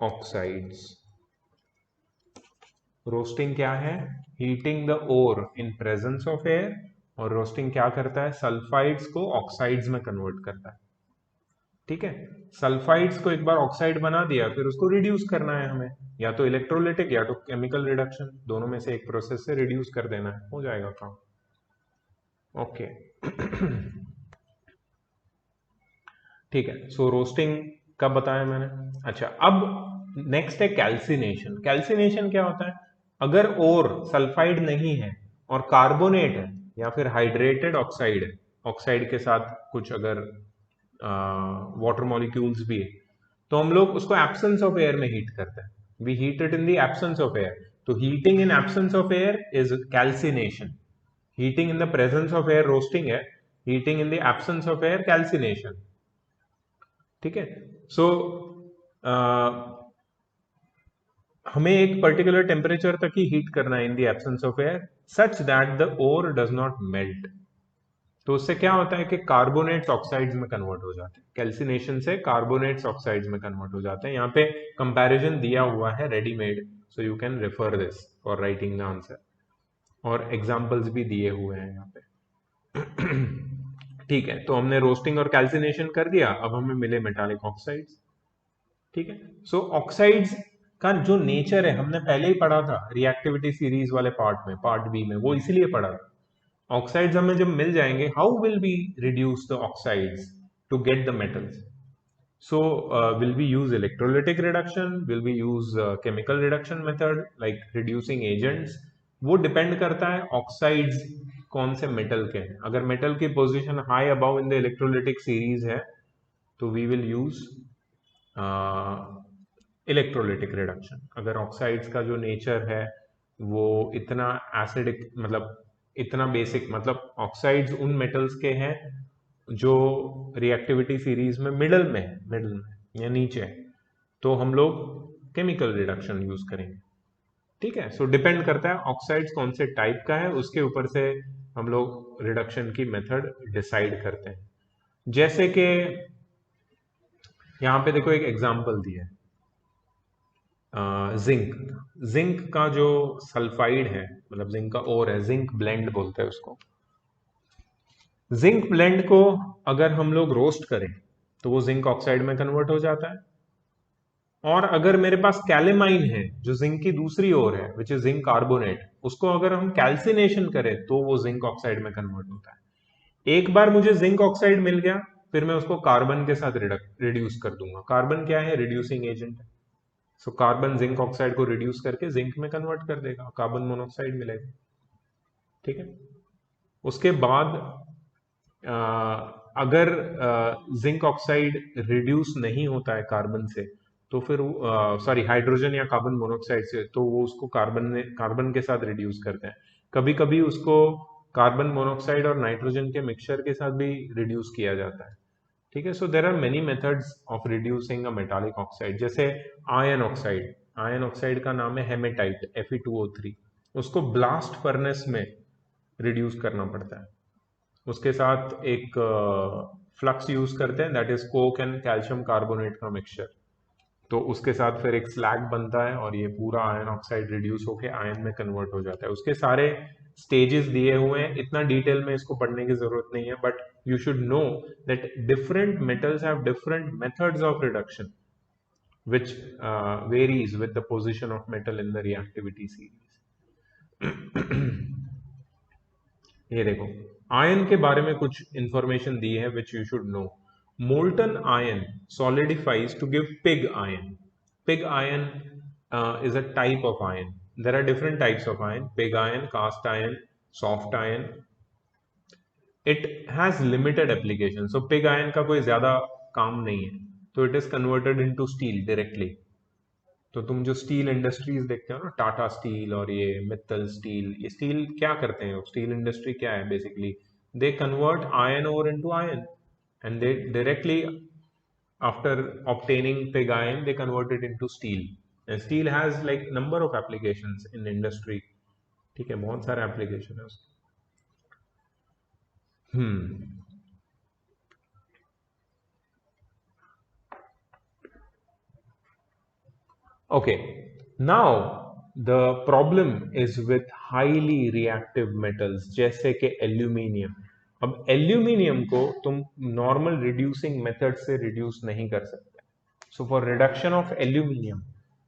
oxides. Roasting क्या है, heating the ore in presence of air, और रोस्टिंग क्या करता है, सल्फाइड्स को ऑक्साइड्स में कन्वर्ट करता है. ठीक है. सल्फाइड्स को एक बार ऑक्साइड बना दिया, फिर उसको रिड्यूस करना है हमें, या तो इलेक्ट्रोलिटिक या तो केमिकल रिडक्शन, दोनों में से एक प्रोसेस से रिड्यूस कर देना है, हो जाएगा काम. ओके. ठीक है. सो रोस्टिंग कब बताया मैंने. अच्छा, अब नेक्स्ट है कैल्सिनेशन. कैल्सिनेशन क्या होता है, अगर ओर सल्फाइड नहीं है और कार्बोनेट है या फिर हाइड्रेटेड ऑक्साइड है, ऑक्साइड के साथ कुछ अगर वाटर मॉलिक्यूल्स भी है, तो हम लोग उसको एब्सेंस ऑफ एयर में हीट करते हैं. We heat it in the absence of air. तो heating in absence of air is calcination. Heating in the presence of air roasting है, heating in the absence of air calcination. ठीक है. सो हमें एक particular temperature तक ही heat करना है in the absence of air, such that the ore does not melt. तो उससे क्या होता है कि कार्बोनेट्स ऑक्साइड्स में कन्वर्ट हो जाते हैं. कैल्सिनेशन से कार्बोनेट्स ऑक्साइड्स में कन्वर्ट हो जाते हैं. यहाँ पे कंपैरिजन दिया हुआ है readymade, so you can refer this for writing the answer, और एग्जांपल्स भी दिए हुए हैं यहाँ पे. ठीक है. तो हमने रोस्टिंग और कैल्सिनेशन कर दिया, अब हमें मिले मेटालिक ऑक्साइड्स. ठीक है. सो ऑक्साइड्स का जो नेचर है हमने पहले ही पढ़ा था रिएक्टिविटी सीरीज वाले पार्ट में, पार्ट बी में, वो इसीलिए पढ़ा. ऑक्साइड्स हमें जब मिल जाएंगे, how will we reduce the oxides to get the metals. So will we use electrolytic reduction, will we use chemical reduction method like reducing agents. वो डिपेंड करता है ऑक्साइड्स कौन से मेटल के हैं. अगर मेटल की position high above in the electrolytic series है तो we will use electrolytic reduction. अगर ऑक्साइड्स का जो नेचर है वो इतना एसिडिक, मतलब इतना बेसिक, मतलब ऑक्साइड्स उन मेटल्स के हैं जो रिएक्टिविटी सीरीज में मिडल में या नीचे है, तो हम लोग केमिकल रिडक्शन यूज करेंगे। ठीक है, सो डिपेंड करता है ऑक्साइड्स कौन से टाइप का है, उसके ऊपर से हम लोग रिडक्शन की मेथड डिसाइड करते हैं। जैसे कि यहाँ पे देखो एक एग्जांपल दिया है, जिंक। जिंक का जो सल्फाइड है, मतलब जिंक का ओर है, जिंक ब्लेंड बोलते हैं उसको। जिंक ब्लेंड को अगर हम लोग रोस्ट करें तो वो जिंक ऑक्साइड में कन्वर्ट हो जाता है। और अगर मेरे पास कैलेमाइन है जो जिंक की दूसरी ओर है, विच इज जिंक कार्बोनेट, उसको अगर हम कैल्सिनेशन करें तो वो जिंक ऑक्साइड में कन्वर्ट होता है। एक बार मुझे जिंक ऑक्साइड मिल गया, फिर मैं उसको कार्बन के साथ रिड्यूस कर दूंगा। कार्बन क्या है? रिड्यूसिंग एजेंट है। सो कार्बन जिंक ऑक्साइड को रिड्यूस करके जिंक में कन्वर्ट कर देगा, कार्बन मोनोऑक्साइड मिलेगा। ठीक है, उसके बाद अगर जिंक ऑक्साइड रिड्यूस नहीं होता है कार्बन से, तो फिर सॉरी हाइड्रोजन या कार्बन मोनोऑक्साइड से, तो वो उसको कार्बन के साथ रिड्यूस करते हैं। कभी कभी उसको कार्बन मोनोऑक्साइड और नाइट्रोजन के मिक्सचर के साथ भी रिड्यूस किया जाता है। ठीक है, so there are many methods of reducing a metallic oxide. जैसे आयन ऑक्साइड, आयन ऑक्साइड का नाम है हेमेटाइट, Fe2O3। उसको ब्लास्ट फर्नेस में रिड्यूस करना पड़ता है। उसके साथ एक फ्लक्स यूज करते हैं, that is Coke and calcium carbonate का मिक्सचर। तो उसके साथ फिर एक स्लैग बनता है और ये पूरा आयन ऑक्साइड रिड्यूस होके आयन में कन्वर्ट हो जाता है। उसके सारे स्टेजेस दिए हुए हैं, इतना डिटेल में इसको पढ़ने की जरूरत नहीं है, but you should know that different metals have different methods of reduction which varies with the position of metal in the reactivity series। ये देखो, आयन के बारे में कुछ इंफॉर्मेशन दी है which you should no. Molten ion solidifies to give pig iron. Pig iron is a type of iron. There are different types of iron: pig iron, cast iron, soft iron. It has limited application. So pig iron का कोई ज्यादा काम नहीं है, तो it is converted into steel directly. तो तुम जो स्टील इंडस्ट्रीज देखते हो ना, टाटा स्टील और ये मित्तल स्टील, ये स्टील क्या करते हैं? स्टील इंडस्ट्री क्या है basically? They convert ion over into ion and they directly after obtaining pig ion they convert it into steel. And steel has like number of applications in industry. ठीक है, बहुत सारे application है उसके। Okay, now the problem is with highly reactive metals जैसे कि aluminium. अब aluminium को तुम नॉर्मल रिड्यूसिंग मेथड से रिड्यूस नहीं कर सकते। So for reduction of aluminium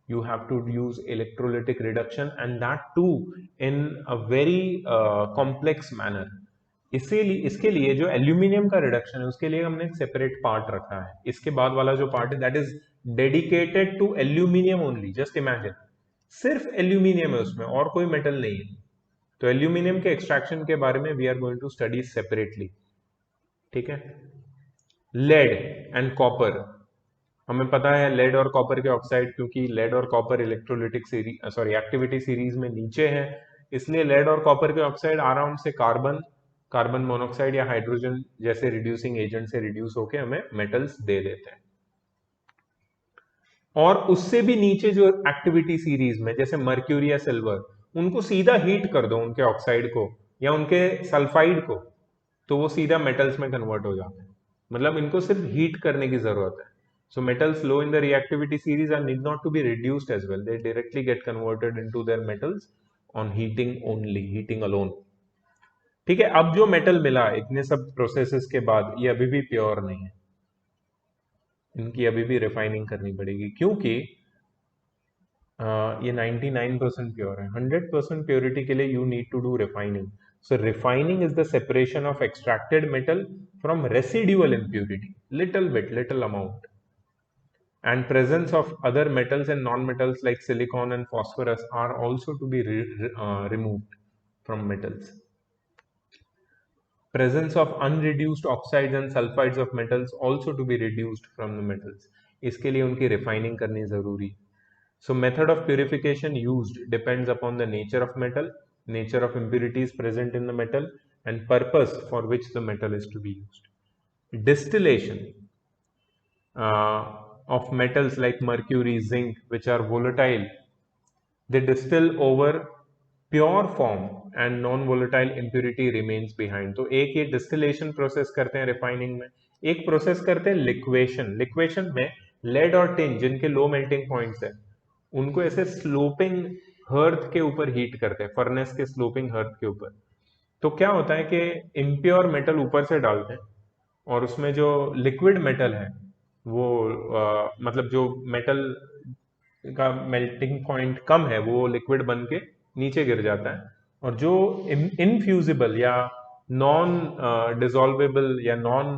you have to use electrolytic reduction, and that too in a very complex manner। इसीलिए इसके लिए जो एल्यूमिनियम का रिडक्शन है उसके लिए हमने एक सेपरेट पार्ट रखा है। इसके बाद वाला जो पार्ट है that is dedicated to aluminium only. Just imagine, सिर्फ एल्यूमिनियम है उसमें, और कोई मेटल नहीं है। तो एल्यूमिनियम के एक्सट्रैक्शन के बारे में we are going to study separately. ठीक है, लेड एंड कॉपर, हमें पता है लेड और कॉपर के ऑक्साइड, क्योंकि लेड और copper electrolytic series sorry activity series में नीचे है, इसलिए लेड और कॉपर के ऑक्साइड आराम से कार्बन मोनोऑक्साइड या हाइड्रोजन जैसे रिड्यूसिंग एजेंट से रिड्यूस होके हमें मेटल्स दे देते हैं। और उससे भी नीचे जो एक्टिविटी सीरीज में जैसे मर्क्यूरी या सिल्वर, उनको सीधा हीट कर दो, उनके ऑक्साइड को या उनके सल्फाइड को, तो वो सीधा मेटल्स में कन्वर्ट हो जाते हैं। मतलब इनको सिर्फ हीट करने की जरूरत है। So metals low in the reactivity series are need not to be reduced as well. They directly get converted into their metals on heating only, heating alone. ठीक है, अब जो मेटल मिला इतने सब प्रोसेसेस के बाद, ये अभी भी प्योर नहीं है। इनकी अभी भी रिफाइनिंग करनी पड़ेगी, क्योंकि ये 99% प्योर है। 100% प्योरिटी के लिए you need to do refining. So refining is the separation of extracted metal from residual impurity, little amount. And presence of other metals and non-metals like silicon and phosphorus are also to be removed from metals. Presence of unreduced oxides and sulfides of metals also to be reduced from the metals. इसके लिए उनकी refining करनी जरूरी। So method of purification used depends upon the nature of metal, nature of impurities present in the metal, and purpose for which the metal is to be used. Distillation of metals like mercury, zinc, which are volatile, they distill over pure form and non-volatile impurity remains behind. तो एक ये distillation process करते हैं refining में, एक process करते हैं liquation. Liquation में lead और tin जिनके low melting points है, उनको ऐसे sloping hearth के ऊपर heat करते हैं, furnace के sloping hearth के ऊपर. तो क्या होता है कि impure metal ऊपर से डालते हैं और उसमें जो लिक्विड मेटल है वो मतलब जो मेटल का मेल्टिंग पॉइंट कम है वो लिक्विड बन के नीचे गिर जाता है, और जो इनफ्यूजिबल या नॉन डिसॉल्वेबल या नॉन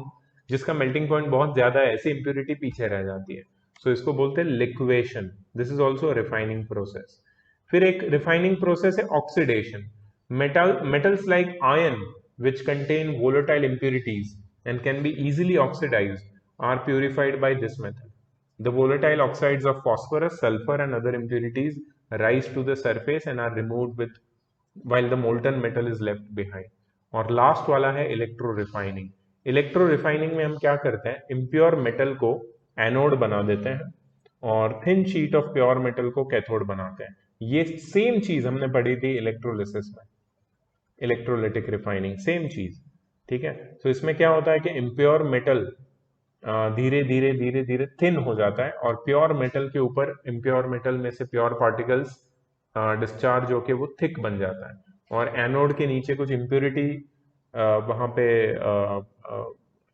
जिसका मेल्टिंग पॉइंट बहुत ज्यादा है, ऐसी इंप्योरिटी पीछे रह जाती है. सो इसको बोलते हैं liquation. This is also refining process. फिर एक रिफाइनिंग प्रोसेस है oxidation. metals like iron which contain volatile impurities and can be easily oxidized are purified by this method. The volatile oxides of phosphorus, sulfur and other impurities rise to the surface and are removed with while the molten metal is left behind. और last वाला है electro refining. Electro refining में हम क्या करते हैं, impure metal को anode बना देते हैं और thin sheet of pure metal को कैथोड बनाते हैं. ये सेम चीज हमने पढ़ी थी इलेक्ट्रोलिसिस में, इलेक्ट्रोलिटिक रिफाइनिंग, सेम चीज. ठीक है. तो इसमें क्या होता है कि इम्प्योर मेटल धीरे धीरे धीरे धीरे थिन हो जाता है और प्योर मेटल के ऊपर इम्प्योर मेटल में से प्योर पार्टिकल्स डिस्चार्ज होके वो थिक बन जाता है, और एनोड के नीचे कुछ इम्प्योरिटी वहां पे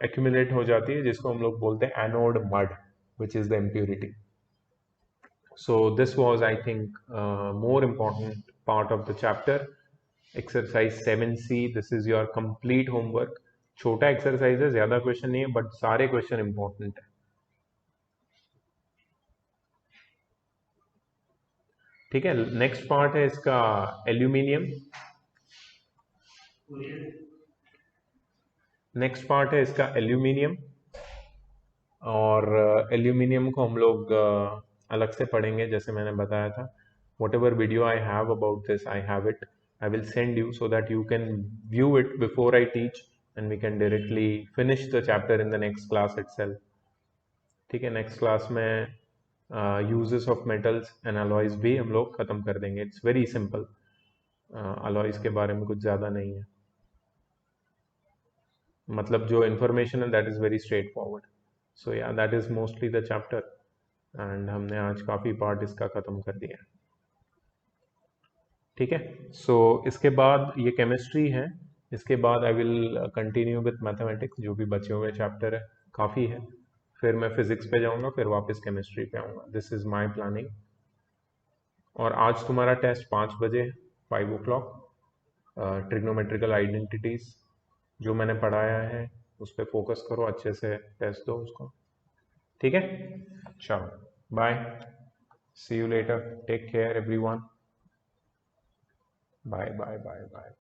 एक्यूमुलेट हो जाती है जिसको हम लोग बोलते हैं anode mud, which is the impurity. So this was, I think, more important part of the chapter. Exercise 7C. This is your complete homework. छोटा एक्सरसाइज है, ज्यादा क्वेश्चन नहीं है, बट सारे क्वेश्चन इंपॉर्टेंट है. ठीक है. नेक्स्ट पार्ट है इसका एल्यूमिनियम. नेक्स्ट पार्ट है इसका एल्यूमिनियम, और एल्यूमिनियम को हम लोग अलग से पढ़ेंगे. जैसे मैंने बताया था, whatever video I have about this, I have it. I will send you so that you can view it before I teach and we can directly finish the chapter in the next class itself. ठीक है. Next class में uses of metals and alloys भी हम लोग खत्म कर देंगे. It's very simple. Alloys के बारे में कुछ ज़्यादा नहीं है, मतलब जो इन्फॉर्मेशन है that is very straightforward. So yeah that is mostly the chapter, and हमने आज काफ़ी पार्ट इसका ख़त्म कर दिया. ठीक है. सो इसके बाद ये केमिस्ट्री है. इसके बाद I will continue with mathematics, जो भी बचे हुए चैप्टर है, काफ़ी है. फिर मैं फिजिक्स पे जाऊंगा, फिर वापस केमिस्ट्री पे आऊंगा. This is my planning. और आज तुम्हारा टेस्ट 5 बजे, 5 o'clock. ट्रिग्नोमेट्रिकल आइडेंटिटीज जो मैंने पढ़ाया है उस पर फोकस करो, अच्छे से टेस्ट दो उसको. ठीक है. चलो, bye. See you later. Take care everyone. Bye bye bye bye.